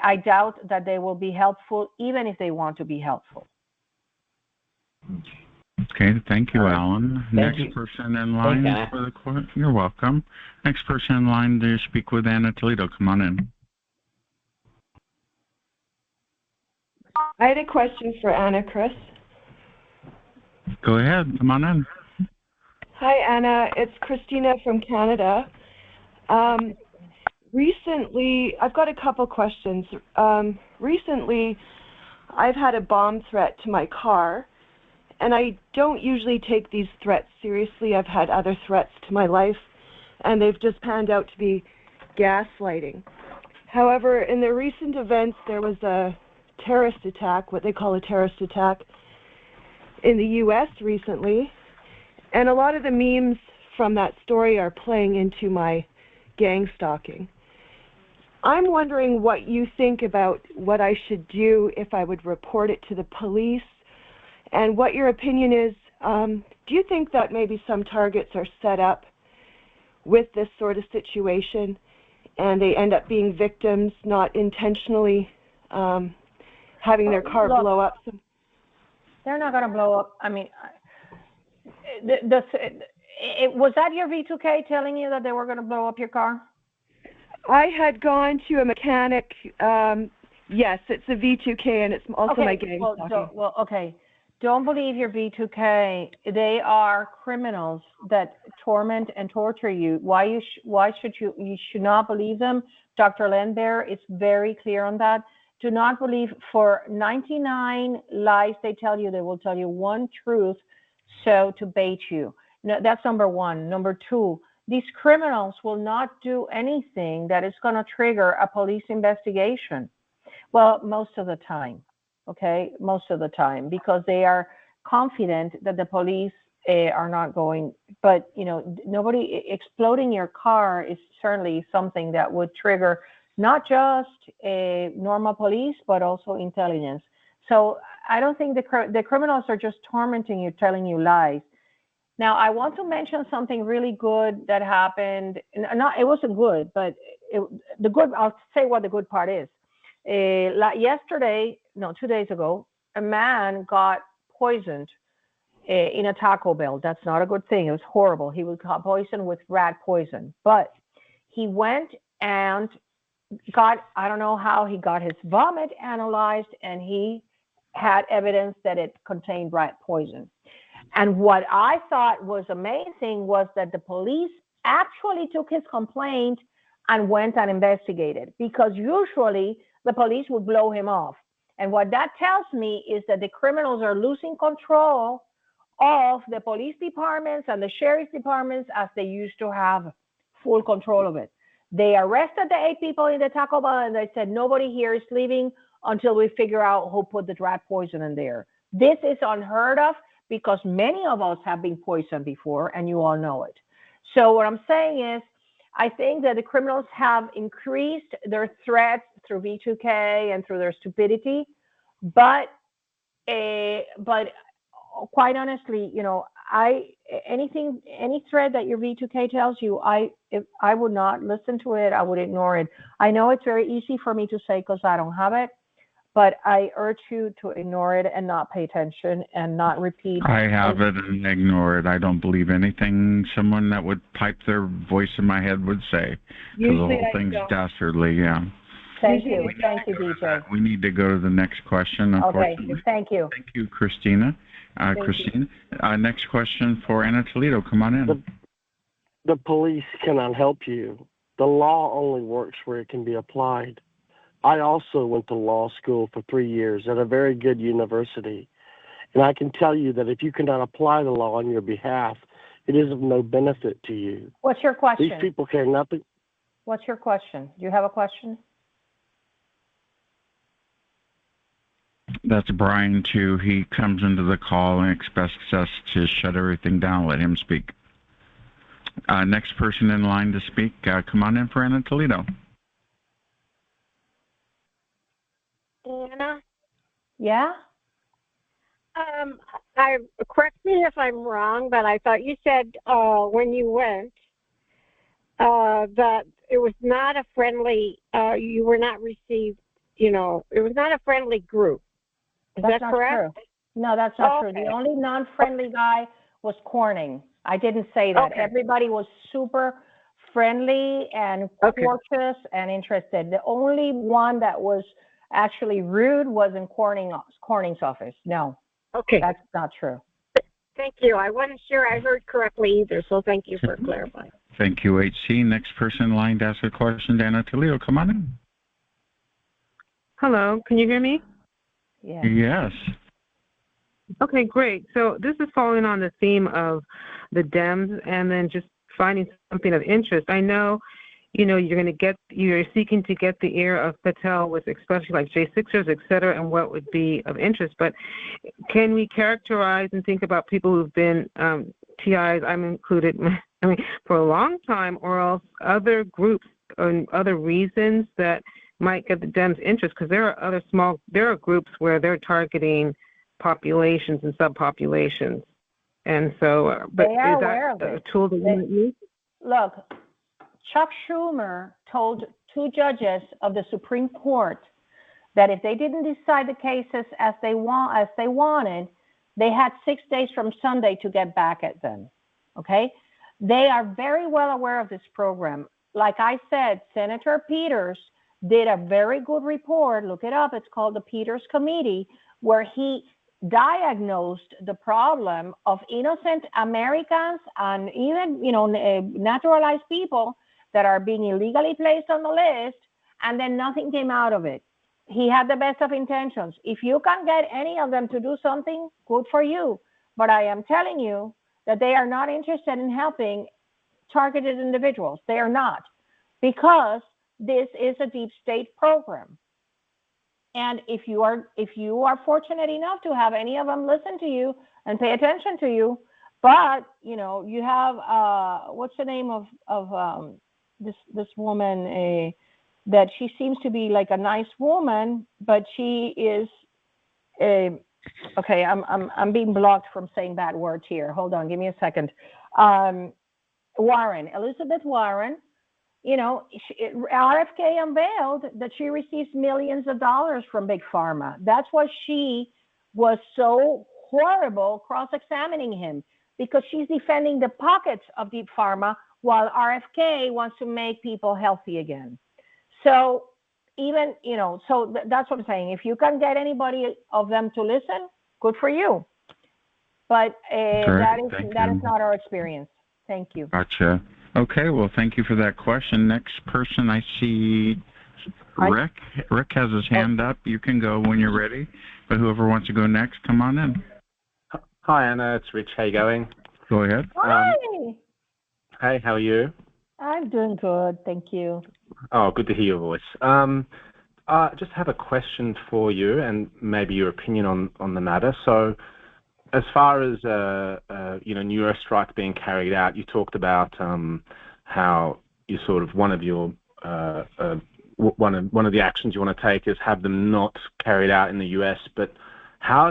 S2: I doubt that they will be helpful, even if they want to be helpful.
S1: Okay, thank you, Alan.
S5: Thank
S1: Next
S5: you.
S1: person in line
S5: Thanks,
S1: for the court. You're welcome. Next person in line to speak with Anna Toledo. Come on in.
S6: I had a question for Anna, Chris.
S1: Go ahead. Come on in.
S6: Hi, Anna. It's Christina from Canada. Recently, I've got a couple questions. Recently, I've had a bomb threat to my car, and I don't usually take these threats seriously. I've had other threats to my life, and they've just panned out to be gaslighting. However, in the recent events, there was a terrorist attack, what they call a terrorist attack, in the U.S. recently, and a lot of the memes from that story are playing into my gang stalking. I'm wondering what you think about what I should do if I would report it to the police, and what your opinion is. Do you think that maybe some targets are set up with this sort of situation and they end up being victims, not intentionally having their car blow up?
S2: They're not going to blow up. I mean, was that your V2K telling you that they were going to blow up your car?
S6: I had gone to a mechanic. Yes, it's a V2K, and it's also my gang stalking.
S2: Okay. Don't believe your V2K. They are criminals that torment and torture you. Why should you should not believe them? Dr. Lendbear is very clear on that. Do not believe. For 99 lies they tell you, they will tell you one truth, so to bait you. No, that's number one. Number two, these criminals will not do anything that is going to trigger a police investigation. Well, most of the time, okay? Most of the time, because they are confident that the police are not going. But, you know, exploding your car is certainly something that would trigger not just normal police, but also intelligence. So I don't think the criminals are just tormenting you, telling you lies. Now, I want to mention something really good that happened. It wasn't good, but the good, I'll say what the good part is. 2 days ago, a man got poisoned in a Taco Bell. That's not a good thing. It was horrible. He was poisoned with rat poison. But he went and I don't know how he got his vomit analyzed, and he had evidence that it contained rat poison. And what I thought was amazing was that the police actually took his complaint and went and investigated, because usually the police would blow him off. And what that tells me is that the criminals are losing control of the police departments and the sheriff's departments, as they used to have full control of it. They arrested the 8 people in the Taco Bell, and they said, nobody here is leaving until we figure out who put the rat poison in there. This is unheard of, because many of us have been poisoned before, and you all know it. So what I'm saying is, I think that the criminals have increased their threats through V2K and through their stupidity, but quite honestly, any thread that your V2K tells you, if I would not listen to it, I would ignore it. I know it's very easy for me to say because I don't have it, but I urge you to ignore it and not pay attention and not repeat.
S1: I have it and ignore it. I don't believe anything someone that would pipe their voice in my head would say. Because the whole thing's dastardly, yeah.
S2: Thank you, DJ.
S1: We need to go to the next question, unfortunately.
S2: Okay, thank you.
S1: Thank you, Christina. Christine, next question for Anna Toledo. Come on in.
S7: The police cannot help you. The law only works where it can be applied. I also went to law school for 3 years at a very good university. And I can tell you that if you cannot apply the law on your behalf, it is of no benefit to you.
S2: What's your question?
S7: These people care nothing.
S2: What's your question? Do you have a question?
S1: That's Brian, too. He comes into the call and expects us to shut everything down. Let him speak. Next person in line to speak, come on in for Anna Toledo.
S8: Anna?
S2: Yeah?
S8: Correct me if I'm wrong, but I thought you said when you went that it was not a friendly, you were not received, it was not a friendly group. Is that correct?
S2: True. No, that's not true. The only non-friendly guy was Corning. I didn't say that.
S8: Okay.
S2: Everybody was super friendly and courteous and interested. The only one that was actually rude was in Corning's office. No.
S8: Okay.
S2: That's not true.
S8: Thank you. I wasn't sure I heard correctly either, so thank you for clarifying.
S1: Thank you, HC. Next person in line to ask a question, Anna Toledo. Come on in.
S9: Hello. Can you hear me?
S2: Yeah.
S1: Yes.
S9: Okay, great. So this is following on the theme of the Dems and then just finding something of interest. I know, you're seeking to get the ear of Patel with especially like J6ers, et cetera, and what would be of interest. But can we characterize and think about people who've been TIs, I'm included, for a long time, or else other groups and other reasons that might get the Dems' interest? Because there are groups where they're targeting populations and subpopulations. And so, but
S2: they are
S9: is that a tool that you use?
S2: Look, Chuck Schumer told 2 judges of the Supreme Court that if they didn't decide the cases as they wanted, they had 6 days from Sunday to get back at them. Okay? They are very well aware of this program. Like I said, Senator Peters did a very good report. Look it up. It's called the Peters Committee, where he diagnosed the problem of innocent Americans and even, naturalized people that are being illegally placed on the list, and then nothing came out of it. He had the best of intentions. If you can get any of them to do something, good for you. But I am telling you that they are not interested in helping targeted individuals. They are not, because this is a deep state program. And if you are fortunate enough to have any of them listen to you and pay attention to you, but you have what's the name of this woman that she seems to be like a nice woman, but she is okay. I'm being blocked from saying bad words here. Hold on, give me a second. Warren, Elizabeth Warren. RFK unveiled that she receives millions of dollars from Big Pharma. That's why she was so horrible cross-examining him, because she's defending the pockets of Big Pharma while RFK wants to make people healthy again. So even, that's what I'm saying. If you can get anybody of them to listen, good for you. But that is not our experience. Thank you.
S1: Gotcha. Okay, well, thank you for that question. Next person, I see Rick. Rick has his hand up. You can go when you're ready. But whoever wants to go next, come on in.
S10: Hi, Anna. It's Rich. How you going?
S1: Go ahead.
S2: Hi.
S10: Hey, how are you?
S2: I'm doing good. Thank you.
S10: Oh, good to hear your voice. Just have a question for you and maybe your opinion on the matter. So, as far as neurostrike being carried out, you talked about how you sort of one of your one of the actions you want to take is have them not carried out in the US. But how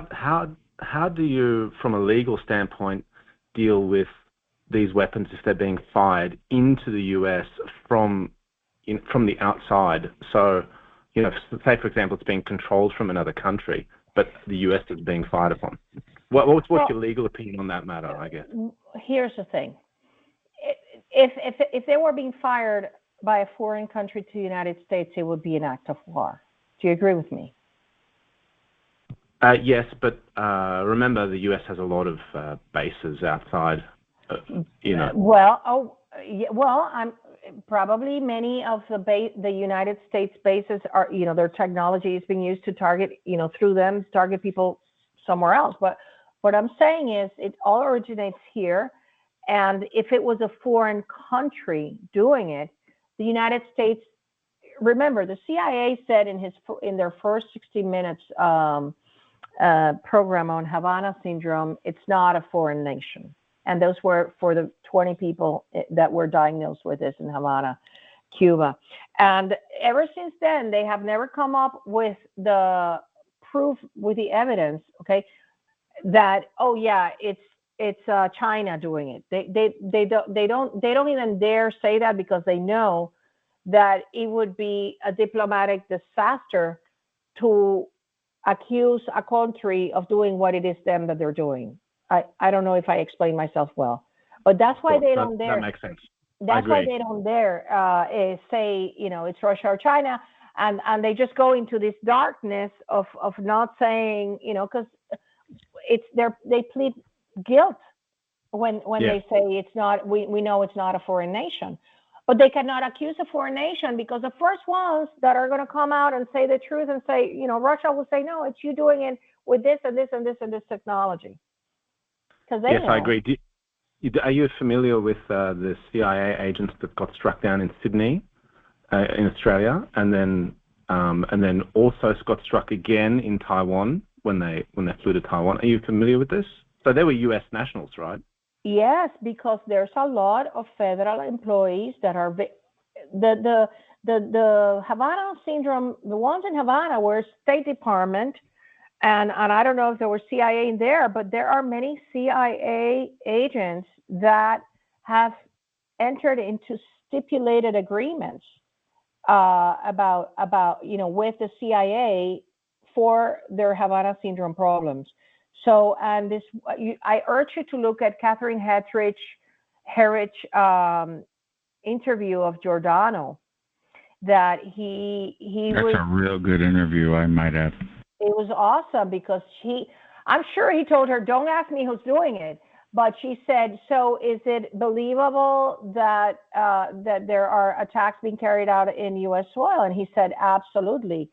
S10: do you, from a legal standpoint, deal with these weapons if they're being fired into the US from the outside? So, say for example, it's being controlled from another country, but the US is being fired upon. What's your legal opinion on that matter? I guess.
S2: Here's the thing: if they were being fired by a foreign country to the United States, it would be an act of war. Do you agree with me?
S10: Yes, but remember the US has a lot of bases outside.
S2: I'm probably many of the United States bases are, their technology is being used to target, through them, target people somewhere else. But what I'm saying is it all originates here. And if it was a foreign country doing it, the United States, remember, the CIA said in their first 60 minutes program on Havana syndrome, it's not a foreign nation. And those were for the 20 people that were diagnosed with this in Havana, Cuba. And ever since then, they have never come up with the proof, with the evidence, okay, that, oh yeah, it's China doing it. They don't even dare say that, because they know that it would be a diplomatic disaster to accuse a country of doing what it is them that they're doing. I don't know if I explained myself well, but that's why they don't dare.
S10: That makes sense.
S2: That's why they don't dare say, it's Russia or China, and they just go into this darkness of not saying, because they plead guilt when they say it's not. We know it's not a foreign nation, but they cannot accuse a foreign nation, because the first ones that are going to come out and say the truth and say, Russia will say, no, it's you doing it with this and this and this and this technology.
S10: Yes, I agree. Are you familiar with the CIA agents that got struck down in Sydney, in Australia, and then also got struck again in Taiwan when they flew to Taiwan? Are you familiar with this? So they were U.S. nationals, right?
S2: Yes, because there's a lot of federal employees that are the Havana syndrome. The ones in Havana were State Department. And I don't know if there were CIA in there, but there are many CIA agents that have entered into stipulated agreements about with the CIA for their Havana syndrome problems. So, and I urge you to look at Catherine Herridge's interview of Giordano. That
S1: That's a real good interview, I might add.
S2: It was awesome, because I'm sure he told her, don't ask me who's doing it. But she said, so is it believable that there are attacks being carried out in U.S. soil? And he said, absolutely.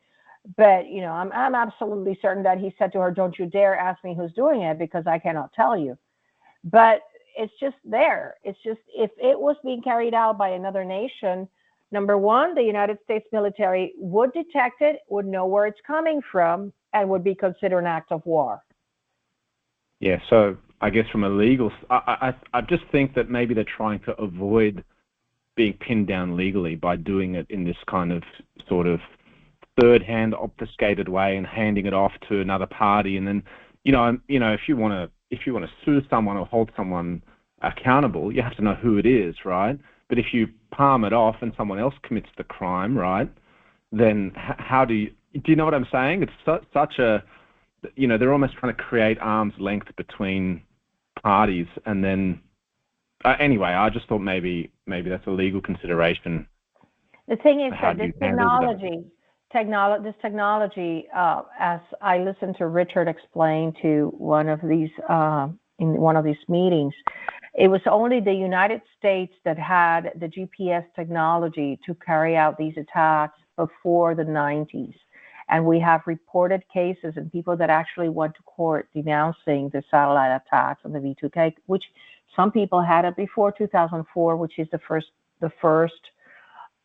S2: But, I'm absolutely certain that he said to her, don't you dare ask me who's doing it, because I cannot tell you. But it's just there. It's just, if it was being carried out by another nation, number one, the United States military would detect it, would know where it's coming from, and would be considered an act of war.
S10: Yeah, so I guess from a legal, I just think that maybe they're trying to avoid being pinned down legally by doing it in this kind of sort of third-hand obfuscated way and handing it off to another party. And then, if you want to sue someone or hold someone accountable, you have to know who it is, right? But if you palm it off and someone else commits the crime, right, then how do you know what I'm saying? It's such a, they're almost trying to create arm's length between parties. And then, anyway, I just thought maybe that's a legal consideration.
S2: The thing is that this technology, as I listened to Richard explain to one of these, in one of these meetings, it was only the United States that had the GPS technology to carry out these attacks before the 90s. And we have reported cases and people that actually went to court denouncing the satellite attacks on the V2K, which some people had it before 2004, which is the first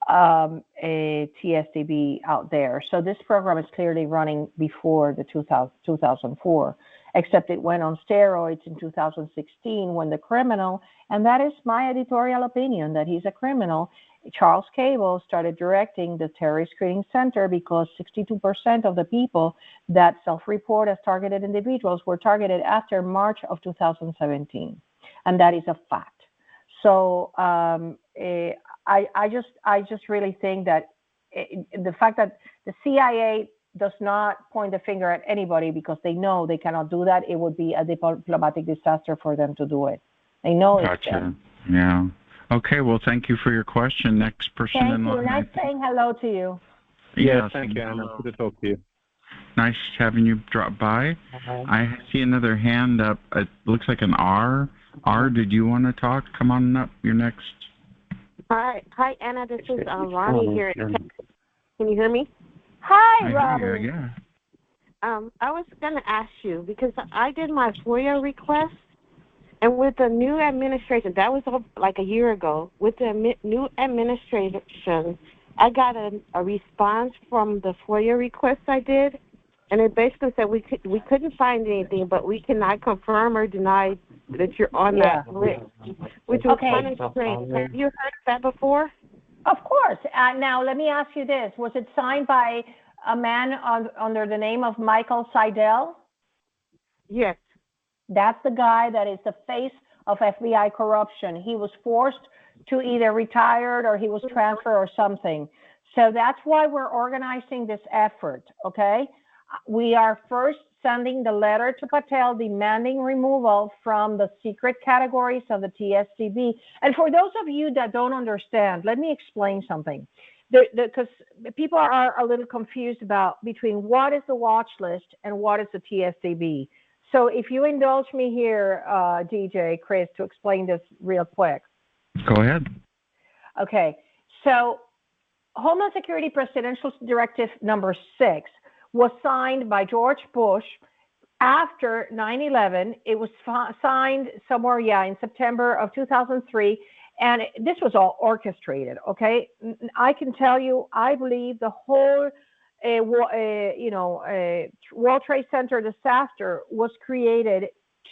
S2: a TSDB out there. So this program is clearly running before the 2004, except it went on steroids in 2016 when the criminal, and that is my editorial opinion, that he's a criminal, Charles Cable started directing the Terrorist Screening Center because 62% of the people that self-report as targeted individuals were targeted after March of 2017. And that is a fact. So I just really think that the fact that the CIA does not point the finger at anybody because they know they cannot do that, it would be a diplomatic disaster for them to do it. They know it's them.
S1: Yeah. Okay, well, thank you for your question. Next person in line.
S2: Thank you. Nice saying hello to you.
S10: Yeah, thank you, Anna. Good to talk to you.
S1: Nice having you drop by. I see another hand up. It looks like an R. R, did you want to talk? Come on up. You're next.
S8: Hi, Anna. This is Ronnie here. Can you hear me?
S2: Hi, Ronnie.
S1: Yeah.
S8: I was going to ask you because I did my FOIA request, and with the new administration, that was like a year ago. With the new administration, I got a response from the FOIA request I did, and it basically said we couldn't find anything, but we cannot confirm or deny that you're on that list, which was kind of strange. Have you heard that before?
S2: Of course. Now, let me ask you this. Was it signed by a man under the name of Michael Seidel?
S8: Yes.
S2: That's the guy that is the face of FBI corruption. He was forced to either retire or he was transferred or something. So that's why we're organizing this effort, okay? We are first sending the letter to Patel demanding removal from the secret categories of the TSDB. And for those of you that don't understand, let me explain something. Because people are a little confused between what is the watch list and what is the TSDB. So if you indulge me here, DJ, Chris, to explain this real quick.
S1: Go ahead.
S2: Okay. So Homeland Security Presidential Directive number 6 was signed by George Bush after 9/11. It was signed somewhere, in September of 2003. And this was all orchestrated, okay? I can tell you, I believe the whole World Trade Center disaster was created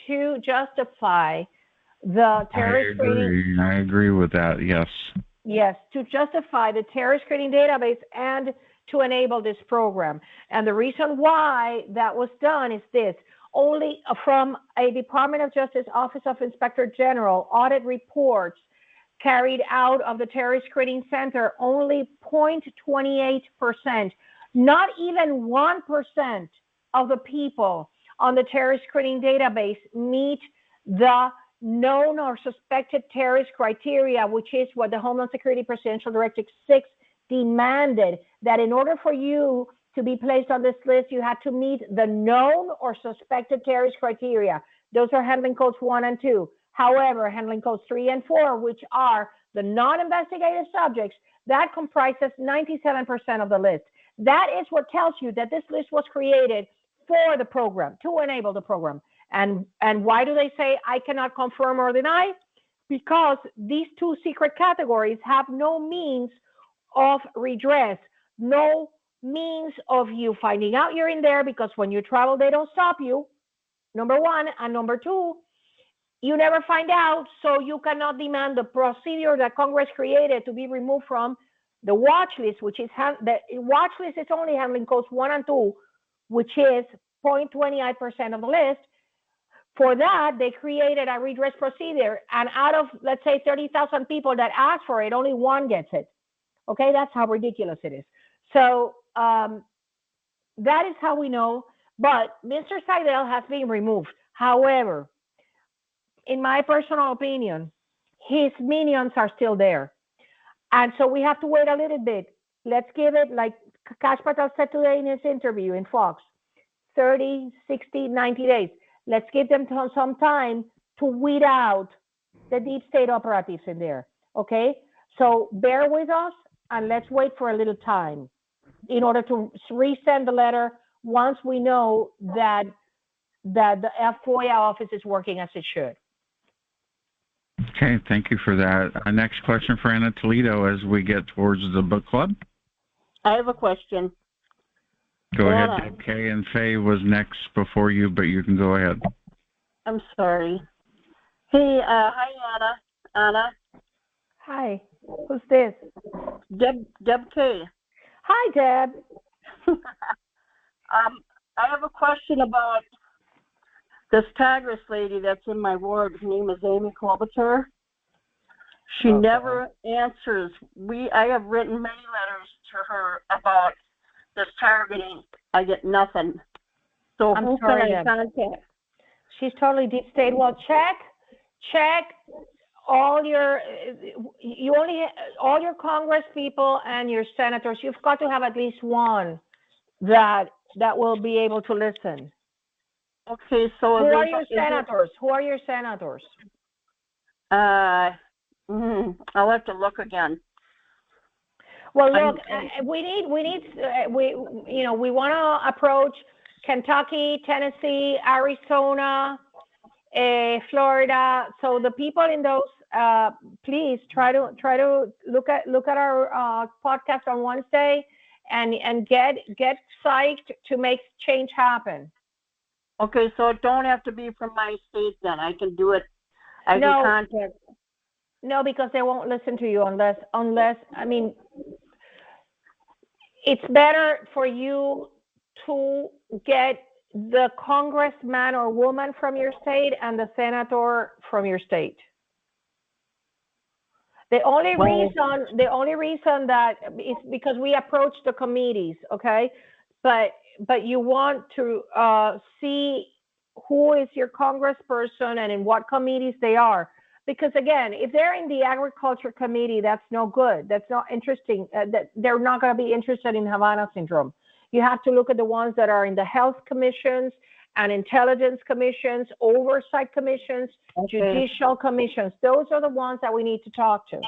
S2: to justify the terrorist screening.
S1: I agree with that, yes.
S2: Yes, to justify the terrorist screening database and to enable this program. And the reason why that was done is this. Only from a Department of Justice Office of Inspector General audit reports carried out of the terrorist screening center, only 0.28%. Not even 1% of the people on the terrorist screening database meet the known or suspected terrorist criteria, which is what the Homeland Security Presidential Directive 6 demanded, that in order for you to be placed on this list, you had to meet the known or suspected terrorist criteria. Those are handling codes 1 and 2. However, handling codes 3 and 4, which are the non-investigative subjects, that comprises 97% of the list. That is what tells you that this list was created for the program, to enable the program. And why do they say I cannot confirm or deny? Because these two secret categories have no means of redress, no means of you finding out you're in there, because when you travel, they don't stop you, number one. And number two, you never find out, so you cannot demand the procedure that Congress created to be removed from the watch list, which is the watch list is only handling codes 1 and 2, which is 0.28% of the list. For that, they created a redress procedure, and out of, let's say, 30,000 people that ask for it, only one gets it. Okay, that's how ridiculous it is. So that is how we know. But Mr. Seidel has been removed. However, in my personal opinion, his minions are still there. And so we have to wait a little bit. Let's give it, like Kash Patel said today in his interview in Fox, 30, 60, 90 days. Let's give them some time to weed out the deep state operatives in there, okay? So bear with us and let's wait for a little time in order to resend the letter once we know that the FOIA office is working as it should.
S1: Okay, thank you for that. Next question for Anna Toledo as we get towards the book club.
S11: I have a question.
S1: Go ahead, Kay, and Faye was next before you, but you can go ahead.
S11: I'm sorry. Hey, hi, Anna. Anna.
S2: Hi. Who's this?
S11: Deb K.
S2: Hi, Deb.
S11: I have a question about this Tigress lady that's in my ward. Her name is Amy Klobuchar. She never answers. I have written many letters to her about this targeting. I get nothing. So
S2: I'm
S11: who
S2: sorry,
S11: can I contact?
S2: She's totally deep state. Well, check all your all your Congress people and your senators. You've got to have at least one that will be able to listen.
S11: Okay, so
S2: who are your senators? Who are your senators?
S11: I'll have to look again.
S2: Well, look, we want to approach Kentucky, Tennessee, Arizona, Florida. So the people in those, please try to look at our podcast on Wednesday and get psyched to make change happen.
S11: Okay, so it don't have to be from my state then. I can do it. I can contact.
S2: No, because they won't listen to you unless I mean, it's better for you to get the congressman or woman from your state and the senator from your state. The only reason that is because we approach the committees, okay? But you want to see who is your congressperson and in what committees they are. Because again, if they're in the agriculture committee, that's no good. That's not interesting. That they're not going to be interested in Havana syndrome. You have to look at the ones that are in the health commissions and intelligence commissions, oversight commissions, judicial commissions. Those are the ones that we need to talk to.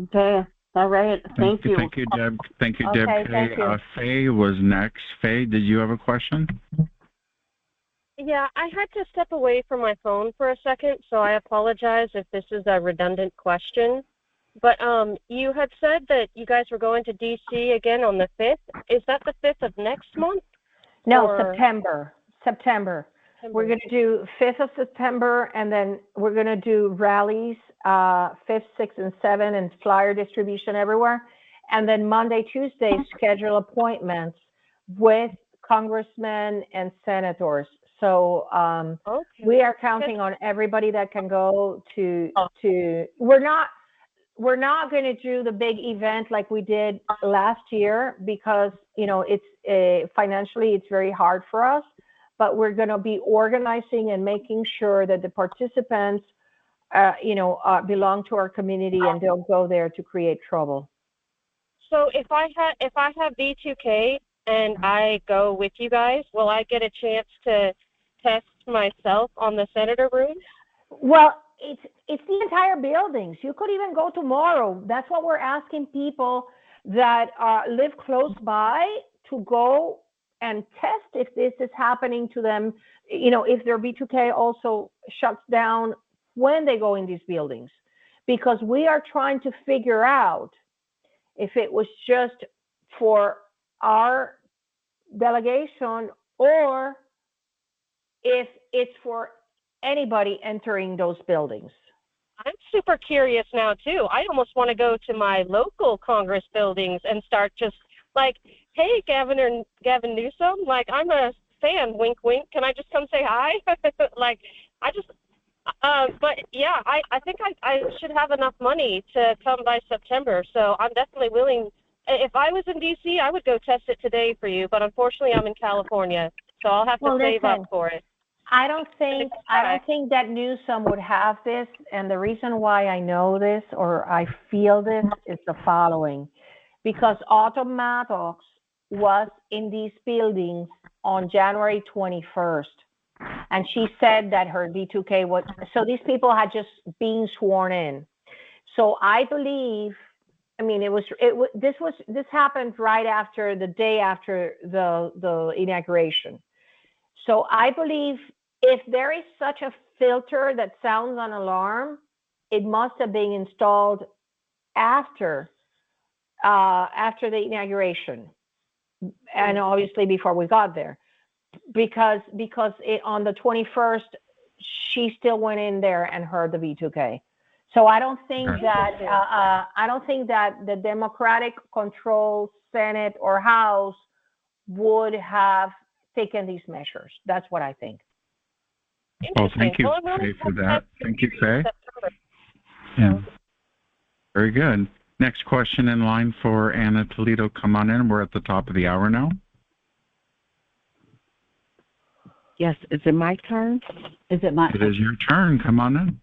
S11: Okay. All right. Thank you.
S1: Thank you, Deb. Thank you,
S2: okay,
S1: Deb.
S2: Thank you.
S1: Faye was next. Faye, did you have a question?
S12: Yeah, I had to step away from my phone for a second, so I apologize if this is a redundant question. But you had said that you guys were going to D.C. again on the 5th. Is that the 5th of next month?
S2: No,
S12: or...
S2: September. We're going to do 5th of September, and then we're going to do rallies 5th, 6th, and 7th, and flyer distribution everywhere. And then Monday, Tuesday, schedule appointments with congressmen and senators. So we are counting on everybody that can go to. We're not going to do the big event like we did last year because it's financially it's very hard for us. But we're going to be organizing and making sure that the participants, belong to our community and don't go there to create trouble.
S12: So if I have B2K and I go with you guys, will I get a chance to test myself on the senator room?
S2: Well, it's the entire buildings. You could even go tomorrow. That's what we're asking people that live close by to go and test if this is happening to them, if their B2K also shuts down when they go in these buildings. Because we are trying to figure out if it was just for our delegation or if it's for anybody entering those buildings.
S12: I'm super curious now, too. I almost want to go to my local Congress buildings and start just like, hey, Gavin Newsom, like, I'm a fan, wink, wink. Can I just come say hi? But yeah, I think I should have enough money to come by September. So I'm definitely willing. If I was in D.C., I would go test it today for you. But unfortunately, I'm in California, so I'll have to save up for it.
S2: I don't think that Newsom would have this, and the reason why I know this or I feel this is the following. Because Autumn Maddox was in these buildings on January 21st, and she said that her B2K was, so these people had just been sworn in. So I believe, this happened right after, the day after the inauguration. So I believe if there is such a filter that sounds an alarm, it must have been installed after the inauguration, and obviously before we got there, because on the 21st, she still went in there and heard the B2K. So I don't think
S1: Okay.
S2: that the Democratic controlled Senate or House would have taken these measures. That's what I think.
S1: Well, thank you, Faye, for that. Thank you, Faye. Yeah. Very good. Next question in line for Anna Toledo. Come on in. We're at the top of the hour now.
S13: Yes, is it my turn?
S1: It is your turn. Come on in.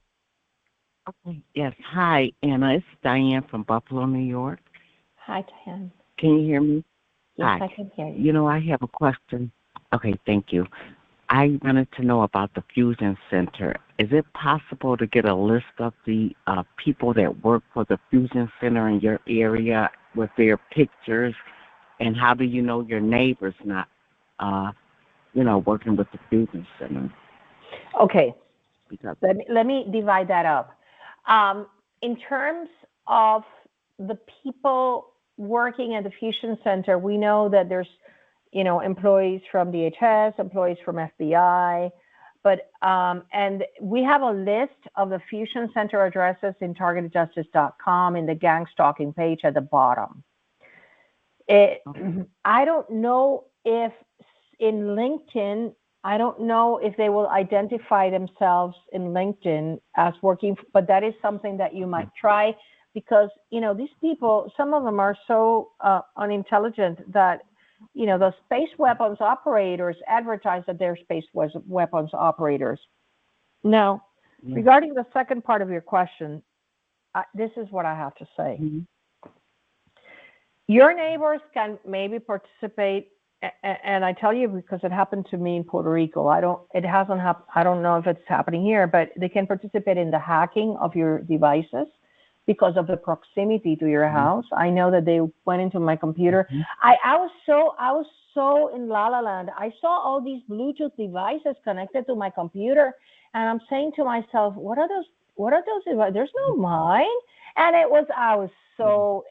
S13: Okay. Yes. Hi, Anna. It's Diane from Buffalo, New York.
S2: Hi, Diane.
S13: Can you hear me?
S2: Yes,
S13: Hi.
S2: I can hear you.
S13: You know, I have a question. Okay, thank you. I wanted to know about the Fusion Center. Is it possible to get a list of the people that work for the Fusion Center in your area with their pictures? And how do you know your neighbor's not, working with the Fusion Center?
S2: Okay.
S13: Because
S2: Let me divide that up. In terms of the people working at the Fusion Center, we know that there's, employees from DHS, employees from FBI, but and we have a list of the Fusion Center addresses in TargetedJustice.com in the gang stalking page at the bottom. I don't know if in LinkedIn, I don't know if they will identify themselves in LinkedIn as working, but that is something that you might try because, these people, some of them are so unintelligent that, the space weapons operators advertise that they're space weapons operators. Now, regarding the second part of your question, this is what I have to say.
S13: Mm-hmm.
S2: Your neighbors can maybe participate, and I tell you because it happened to me in Puerto Rico. I don't know if it's happening here, but they can participate in the hacking of your devices because of the proximity to your house. I know that they went into my computer. I was so in La La Land. I saw all these Bluetooth devices connected to my computer, and I'm saying to myself, what are those devices? There's no mine. And I was so,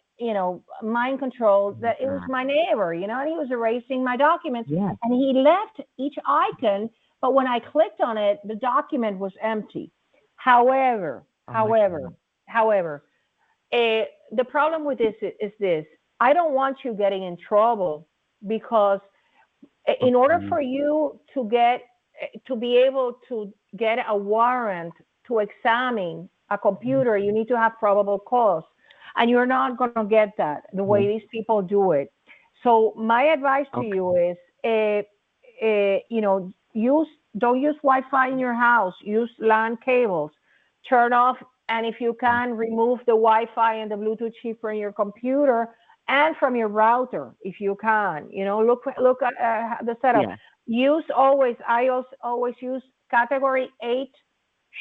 S2: mind controlled that it was my neighbor, and he was erasing my documents.
S13: Yeah.
S2: And he left each icon, but when I clicked on it, the document was empty. However, the problem with this is this. I don't want you getting in trouble because in order for you to be able to get a warrant to examine a computer, you need to have probable cause. And you're not going to get that the way these people do it. So my advice to you is, don't use Wi-Fi in your house. Use LAN cables. Turn off, and if you can, remove the Wi-Fi and the Bluetooth chip from your computer and from your router, if you can. Look at the setup. Yeah. I always use Category 8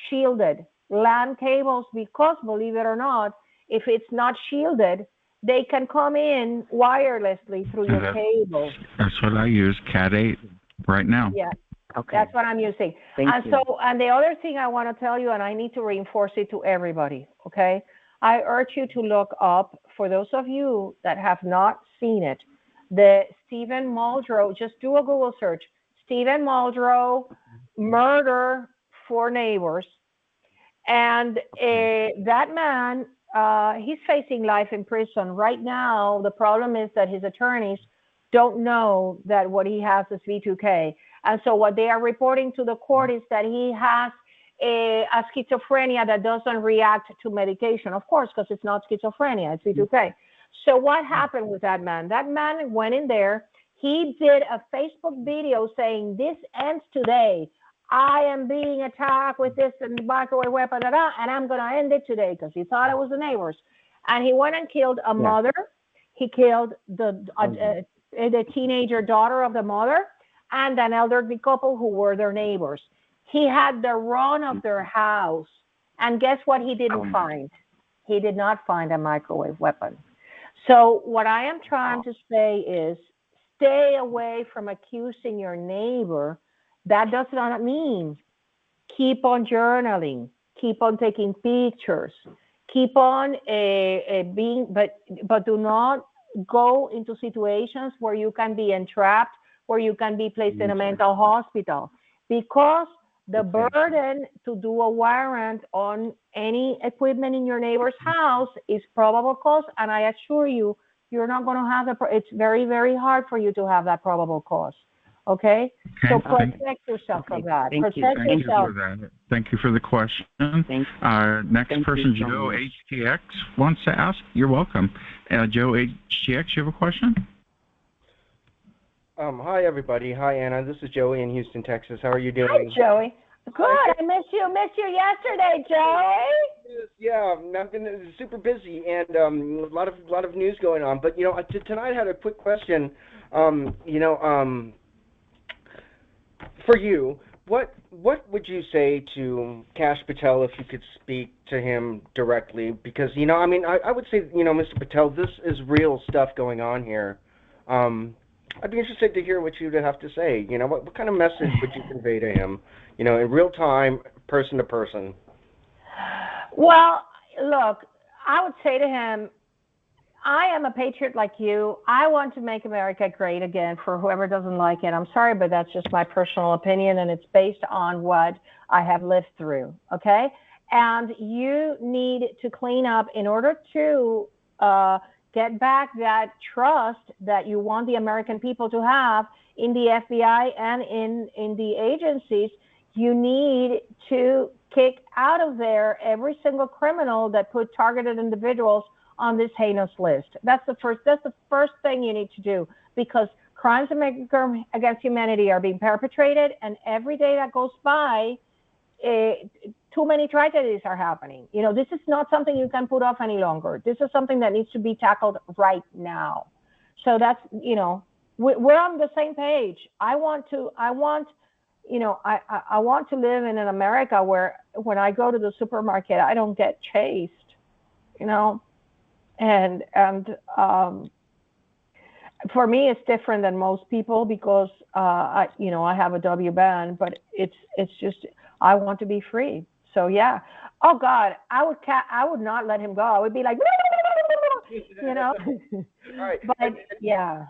S2: shielded LAN cables because, believe it or not, if it's not shielded, they can come in wirelessly through your cable.
S1: That's what I use, Cat 8, right now.
S2: Yeah,
S13: okay.
S2: That's what I'm using.
S13: Thank you.
S2: And the other thing I want to tell you, and I need to reinforce it to everybody, okay? I urge you to look up, for those of you that have not seen it, the Stephen Muldrow, just do a Google search, Stephen Muldrow, murder 4 neighbors. And that man, he's facing life in prison. Right now, the problem is that his attorneys don't know that what he has is V2K. And so what they are reporting to the court is that he has a schizophrenia that doesn't react to medication, of course, because it's not schizophrenia, it's V2K. So what happened with that man? That man went in there. He did a Facebook video saying, "This ends today. I am being attacked with this microwave weapon, and I'm going to end it today," because he thought it was the neighbors. And he went and killed a mother. He killed the teenager daughter of the mother and an elderly couple who were their neighbors. He had the run of their house. And guess what he didn't find? He did not find a microwave weapon. So what I am trying to say is stay away from accusing your neighbor. That does not mean keep on journaling, keep on taking pictures, keep on but do not go into situations where you can be entrapped, where you can be placed in a mental hospital, because The burden to do a warrant on any equipment in your neighbor's house is probable cause, and I assure you, you're not going to have it's very, very hard for you to have that probable cause. Okay? So protect yourself from that. Protect yourself.
S1: Thank you for the question. Next person, Joe HTX wants to ask. You're welcome. Joe HTX, you have a question?
S14: Hi, everybody. Hi, Anna. This is Joey in Houston, Texas. How are you doing?
S2: Hi, Joey. Good. I missed you yesterday, Joey.
S14: Yeah, I've been super busy and a lot of news going on. But tonight I had a quick question. For you, what would you say to Kash Patel if you could speak to him directly? Because I would say Mr. Patel, this is real stuff going on here. I'd be interested to hear what you'd have to say. What kind of message would you convey to him, in real time, person to person?
S2: Well, look, I would say to him, I am a patriot like you. I want to make America great again for whoever doesn't like it. I'm sorry, but that's just my personal opinion, and it's based on what I have lived through, okay? And you need to clean up in order to get back that trust that you want the American people to have in the FBI and in the agencies. You need to kick out of there every single criminal that put targeted individuals on this heinous list. That's the first thing you need to do, because crimes against humanity are being perpetrated, and every day that goes by, too many tragedies are happening. This is not something you can put off any longer. This is something that needs to be tackled right now. So that's, we're on the same page. I want to live in an America where when I go to the supermarket, I don't get chased, and for me, it's different than most people because I have a W band, but it's just I want to be free. So yeah. Oh God, I would not let him go. I would be like,
S14: Right.
S2: But yeah.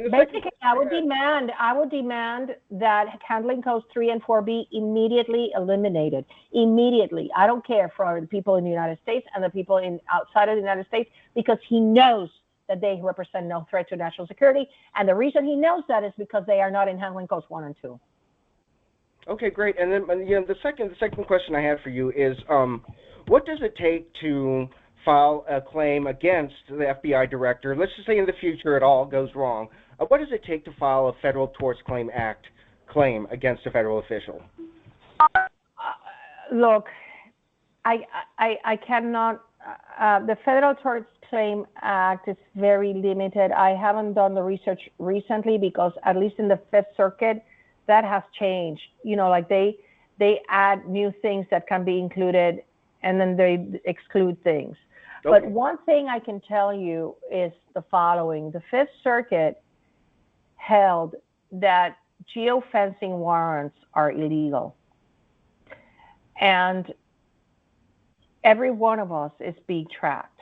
S2: Basically, I would demand that handling codes 3 and 4 be immediately eliminated. Immediately. I don't care for the people in the United States and the people outside of the United States, because he knows that they represent no threat to national security. And the reason he knows that is because they are not in handling codes 1 and 2.
S14: Okay, great. And then the second question I had for you is, what does it take to file a claim against the FBI director? Let's just say in the future it all goes wrong. What does it take to file a Federal Tort Claims Act claim against a federal official?
S2: Look, I cannot. The Federal Tort Claims Act is very limited. I haven't done the research recently because at least in the Fifth Circuit, that has changed. Like they add new things that can be included, and then they exclude things. Okay. But one thing I can tell you is the following. The Fifth Circuit held that geofencing warrants are illegal. And every one of us is being tracked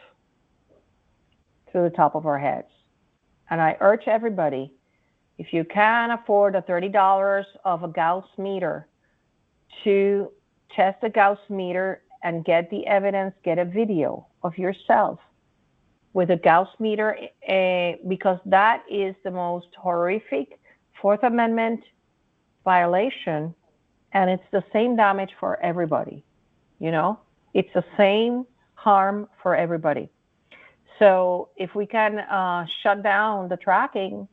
S2: through the top of our heads. And I urge everybody, if you can afford the $30 of a Gauss meter, to test the Gauss meter and get the evidence, get a video of yourself with a Gauss meter, because that is the most horrific Fourth Amendment violation, and it's the same damage for everybody. It's the same harm for everybody. So if we can shut down the tracking,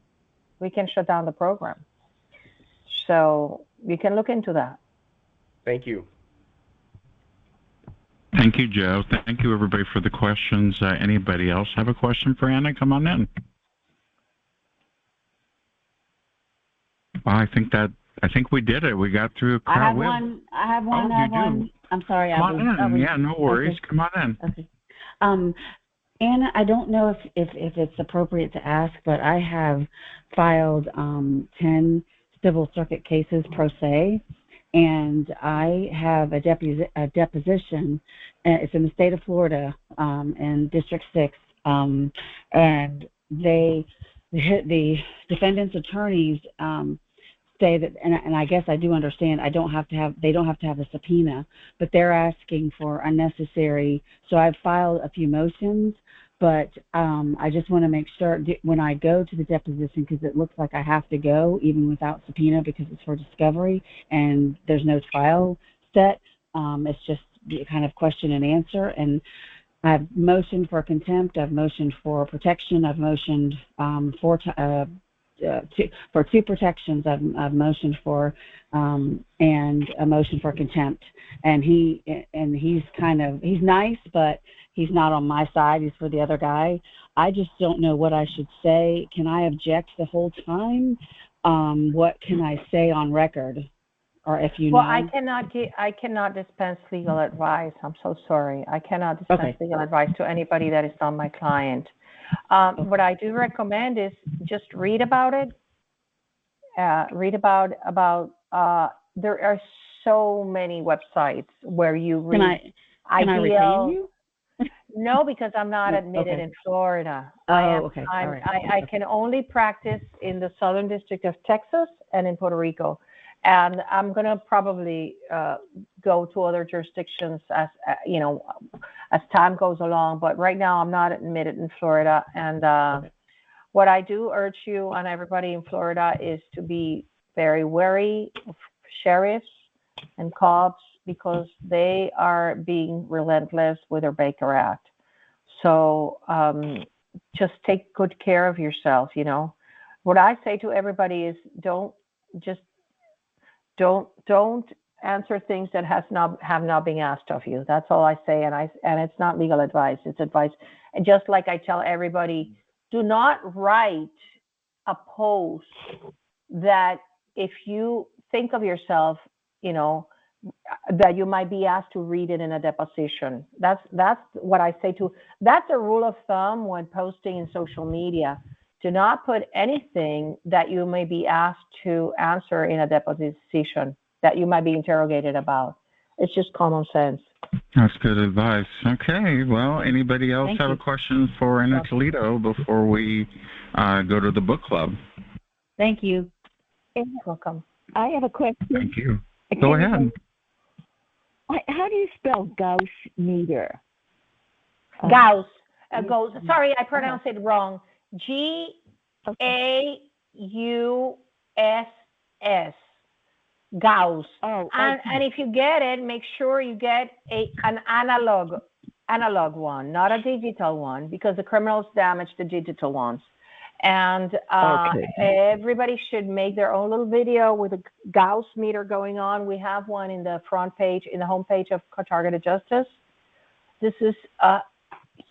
S2: we can shut down the program. So you can look into that.
S14: Thank you.
S1: Thank you, Joe. Thank you, everybody, for the questions. Anybody else have a question for Anna? Come on in. Well, I think we did it. We got through.
S15: I have one. I'm sorry.
S1: Come on in. Yeah, no worries. Okay. Come on in.
S15: Okay. Anna, I don't know if it's appropriate to ask, but I have filed 10 civil circuit cases pro se, and I have a deposition. It's in the state of Florida, in District 6, and the defendant's attorneys say that, and I guess I do understand. They don't have to have a subpoena, but they're asking for unnecessary. So I've filed a few motions, but I just want to make sure when I go to the deposition, because it looks like I have to go even without subpoena because it's for discovery and there's no trial set. It's just kind of question and answer, and I've motioned for contempt. I've motioned for protection. I've motioned for two protections. I've motioned for and a motion for contempt. And he's nice, but he's not on my side. He's for the other guy. I just don't know what I should say. Can I object the whole time? What can I say on record? Or if you know.
S2: I cannot dispense legal advice. I'm so sorry. I cannot dispense legal advice to anybody that is not my client. What I do recommend is just read about it. Read about there are so many websites where you read.
S15: Can I retain you?
S2: No, because I'm not admitted in Florida. I can only practice in the Southern District of Texas and in Puerto Rico. And I'm going to probably go to other jurisdictions as time goes along. But right now, I'm not admitted in Florida. And what I do urge you and everybody in Florida is to be very wary of sheriffs and cops because they are being relentless with their Baker Act. So just take good care of yourself. What I say to everybody is don't answer things that have not been asked of you. That's all I say, and it's not legal advice. It's advice. And just like I tell everybody, do not write a post that if you think of yourself, that you might be asked to read it in a deposition. That's what I say to. That's a rule of thumb when posting in social media. Do not put anything that you may be asked to answer in a deposition that you might be interrogated about. It's just common sense.
S1: That's good advice. Okay. Well, anybody else have a question for Anna Toledo before we go to the book club?
S15: Thank you.
S2: You're welcome.
S16: I have a question.
S1: Thank you. Go ahead.
S16: How do you spell Gauss meter?
S2: Gauss. Sorry, I pronounced it wrong. Gauss. Gauss. And if you get it, make sure you get an analog one, not a digital one, because the criminals damage the digital ones. And everybody should make their own little video with a Gauss meter going on. We have one in the front page, in the homepage of Targeted Justice. This is a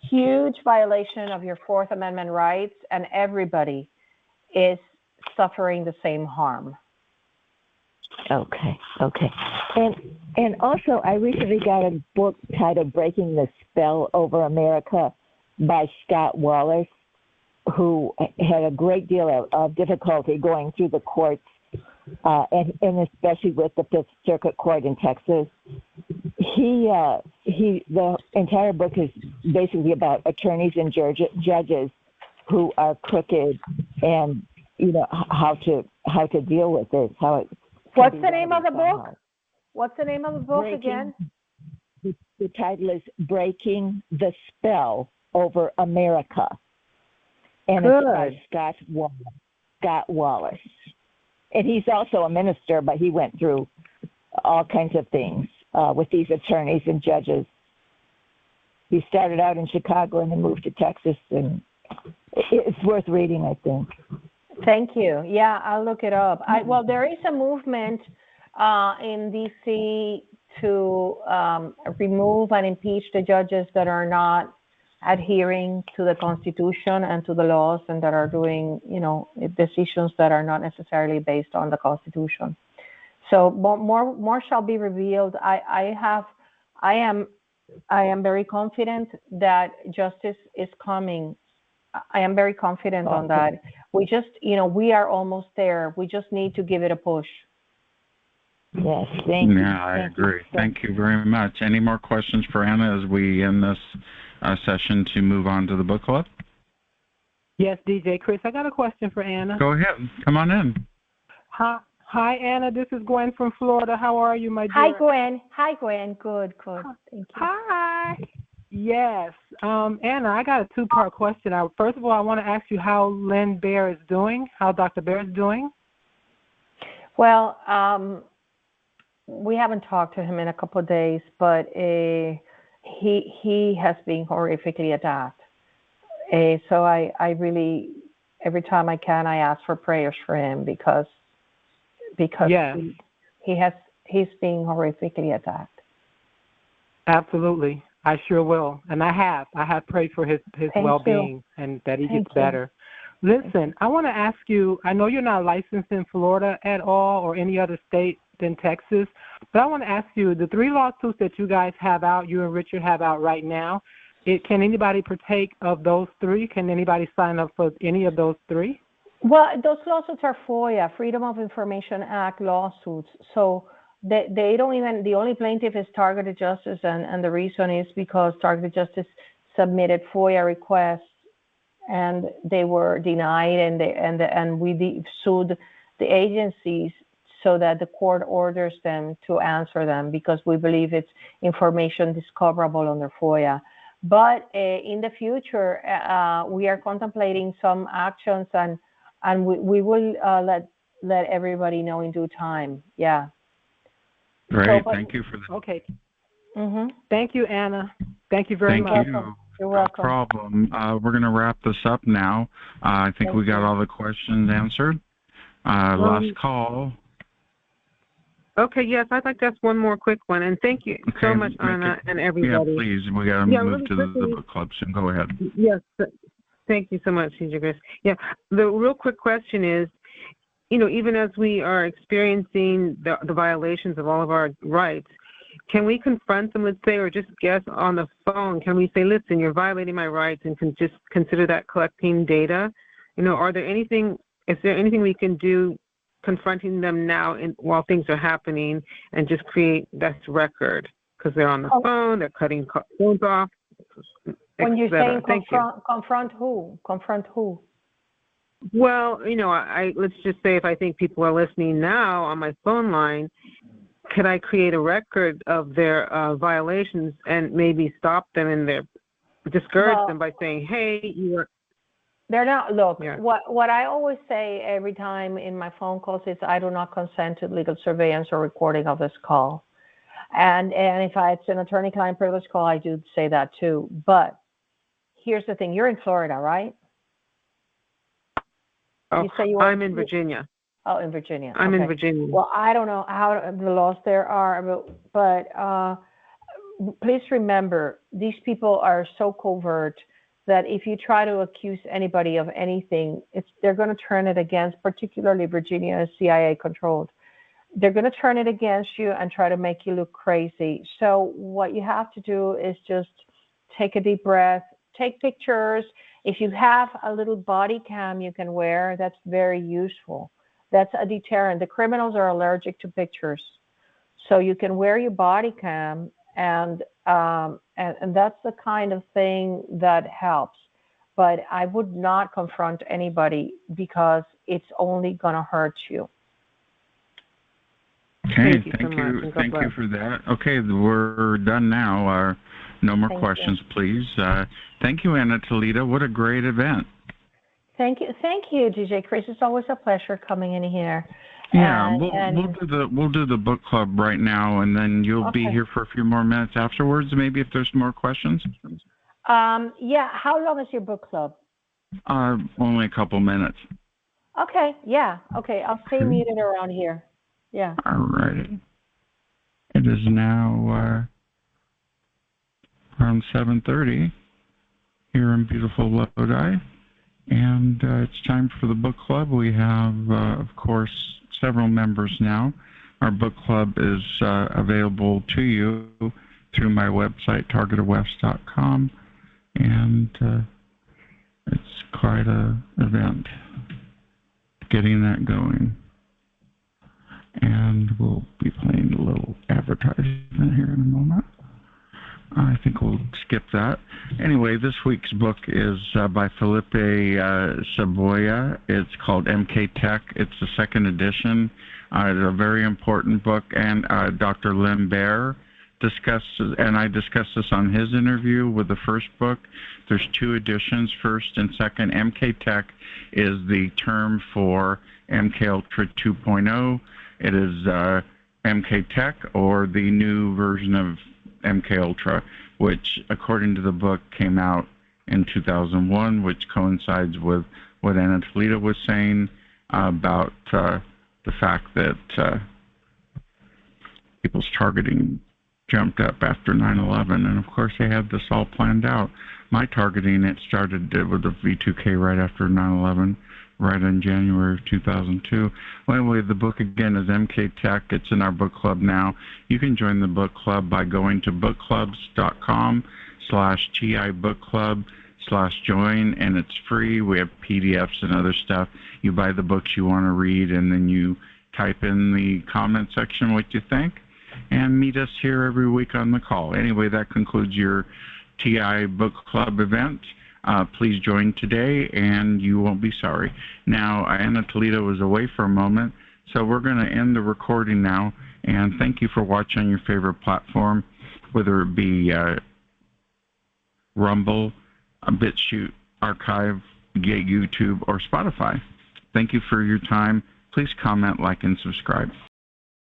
S2: huge violation of your Fourth Amendment rights, and everybody is suffering the same harm.
S16: Okay. And also, I recently got a book titled "Breaking the Spell Over America" by Scott Wallace, who had a great deal of difficulty going through the courts, and especially with the Fifth Circuit Court in Texas. The entire book is basically about attorneys and judges who are crooked, and how to deal with this.
S2: What's the name of the book? What's the name of the book again?
S16: The title is "Breaking the Spell Over America." And it's by Scott Wallace. And he's also a minister, but he went through all kinds of things with these attorneys and judges. He started out in Chicago and then moved to Texas, and it's worth reading, I think.
S2: Thank you. Yeah, I'll look it up. There is a movement in D.C. to remove and impeach the judges that are not adhering to the Constitution and to the laws, and that are doing, decisions that are not necessarily based on the Constitution. So more shall be revealed. I am very confident that justice is coming. I am very confident on that. We just, we are almost there. We just need to give it a push.
S16: Yes, thank you.
S1: Yeah, I agree. Thank you very much. Any more questions for Anna as we end this session to move on to the book club?
S9: Yes, DJ Chris, I got a question for Anna.
S1: Go ahead. Come on in.
S9: How Hi, Anna. This is Gwen from Florida. How are you, my dear?
S2: Hi, Gwen. Hi, Gwen. Good. Thank you.
S9: Hi. Yes. Anna, I got a two-part question. First of all, I want to ask you how Len Bear is doing, how Dr. Bear is doing.
S2: Well, we haven't talked to him in a couple of days, but he has been horrifically attacked. So I really, every time I can, I ask for prayers for him because
S9: yes.
S2: he's being horrifically attacked.
S9: Absolutely. I sure will. And I have prayed for his well-being and that he gets better. Listen, I want to ask you, I know you're not licensed in Florida at all or any other state than Texas, but I want to ask you, the 3 lawsuits that you guys have out, you and Richard have out right now, can anybody partake of those 3? Can anybody sign up for any of those 3?
S2: Well, those lawsuits are FOIA, Freedom of Information Act lawsuits. So they don't even, the only plaintiff is Targeted Justice, and the reason is because Targeted Justice submitted FOIA requests and they were denied, and we sued the agencies so that the court orders them to answer them because we believe it's information discoverable under FOIA. But in the future, we are contemplating some actions, and we will let everybody know in due time. Yeah.
S1: Great. Thank you for that.
S9: Okay.
S2: Mm-hmm.
S9: Thank you, Anna. Thank you very much.
S1: Thank you.
S2: You're welcome.
S1: No problem. We're going to wrap this up now. I think we got all the questions answered. Last call.
S9: Okay, yes, I'd like to ask one more quick one, and thank you so much, Anna, and everybody.
S1: Yeah, please. We got to move to the book club soon. Go ahead.
S9: Yes, thank you so much, CJ Grace. Yeah, the real quick question is, even as we are experiencing the violations of all of our rights, can we confront them, let's say, or just guess on the phone? Can we say, listen, you're violating my rights, and can just consider that collecting data? Is there anything we can do confronting them now while things are happening and just create that record? Because they're on the phone, they're cutting phones off.
S2: When you're saying confront who? Confront who?
S9: Well, let's just say if I think people are listening now on my phone line, could I create a record of their violations and maybe stop them in discourage them by saying, hey,
S2: they're not, look, what I always say every time in my phone calls is I do not consent to legal surveillance or recording of this call. And if it's an attorney-client privilege call, I do say that too. But here's the thing. You're in Florida, right?
S9: Oh, you say I'm in Virginia.
S2: Oh, in Virginia.
S9: I'm in Virginia.
S2: Well, I don't know how the laws there are, but please remember, these people are so covert that if you try to accuse anybody of anything, they're going to turn it against, particularly Virginia is CIA controlled. They're going to turn it against you and try to make you look crazy. So what you have to do is just take a deep breath, take pictures. If you have a little body cam you can wear, that's very useful. That's a deterrent. The criminals are allergic to pictures. So you can wear your body cam, and that's the kind of thing that helps. But I would not confront anybody because it's only going to hurt you.
S1: Okay, thank you for that. Okay, we're done now. No more questions, please. Thank you, Anna Toledo. What a great event.
S2: Thank you, DJ Chris. It's always a pleasure coming in here.
S1: Yeah, we'll do the book club right now, and then you'll be here for a few more minutes afterwards. Maybe if there's more questions.
S2: Yeah. How long is your book club?
S1: Only a couple minutes.
S2: Okay. Yeah. Okay. I'll stay muted around here. Yeah.
S1: All righty. It is now around 7:30 here in beautiful Lodi. And it's time for the book club. We have, of course, several members now. Our book club is available to you through my website, TargetedWest.com. And it's quite an event getting that going. And we'll be playing a little advertisement here in a moment. I think we'll skip that. Anyway, this week's book is by Felipe Saboya. It's called MKTECH. It's the second edition. It's a very important book, and Dr. Lim Bear discusses, and I discussed this on his interview with the first book. There's two editions, first and second. MKTECH is the term for MK Ultra 2.0. It is MKTECH, or the new version of MK Ultra, which, according to the book, came out in 2001, which coincides with what Anna Toledo was saying about the fact that people's targeting jumped up after 9/11, and of course they had this all planned out. My targeting, it started with the V2K right after 9/11, right in January of 2002. Well, anyway, the book again is MKTECH. It's in our book club now. You can join the book club by going to bookclubs.com/TI book club/join, and it's free. We have PDFs and other stuff. You buy the books you want to read, and then you type in the comment section what you think, and meet us here every week on the call. Anyway, that concludes your TI book club event. Please join today, and you won't be sorry. Now, Anna Toledo was away for a moment, so we're going to end the recording now. And thank you for watching on your favorite platform, whether it be Rumble, BitChute, Archive, YouTube, or Spotify. Thank you for your time. Please comment, like, and subscribe.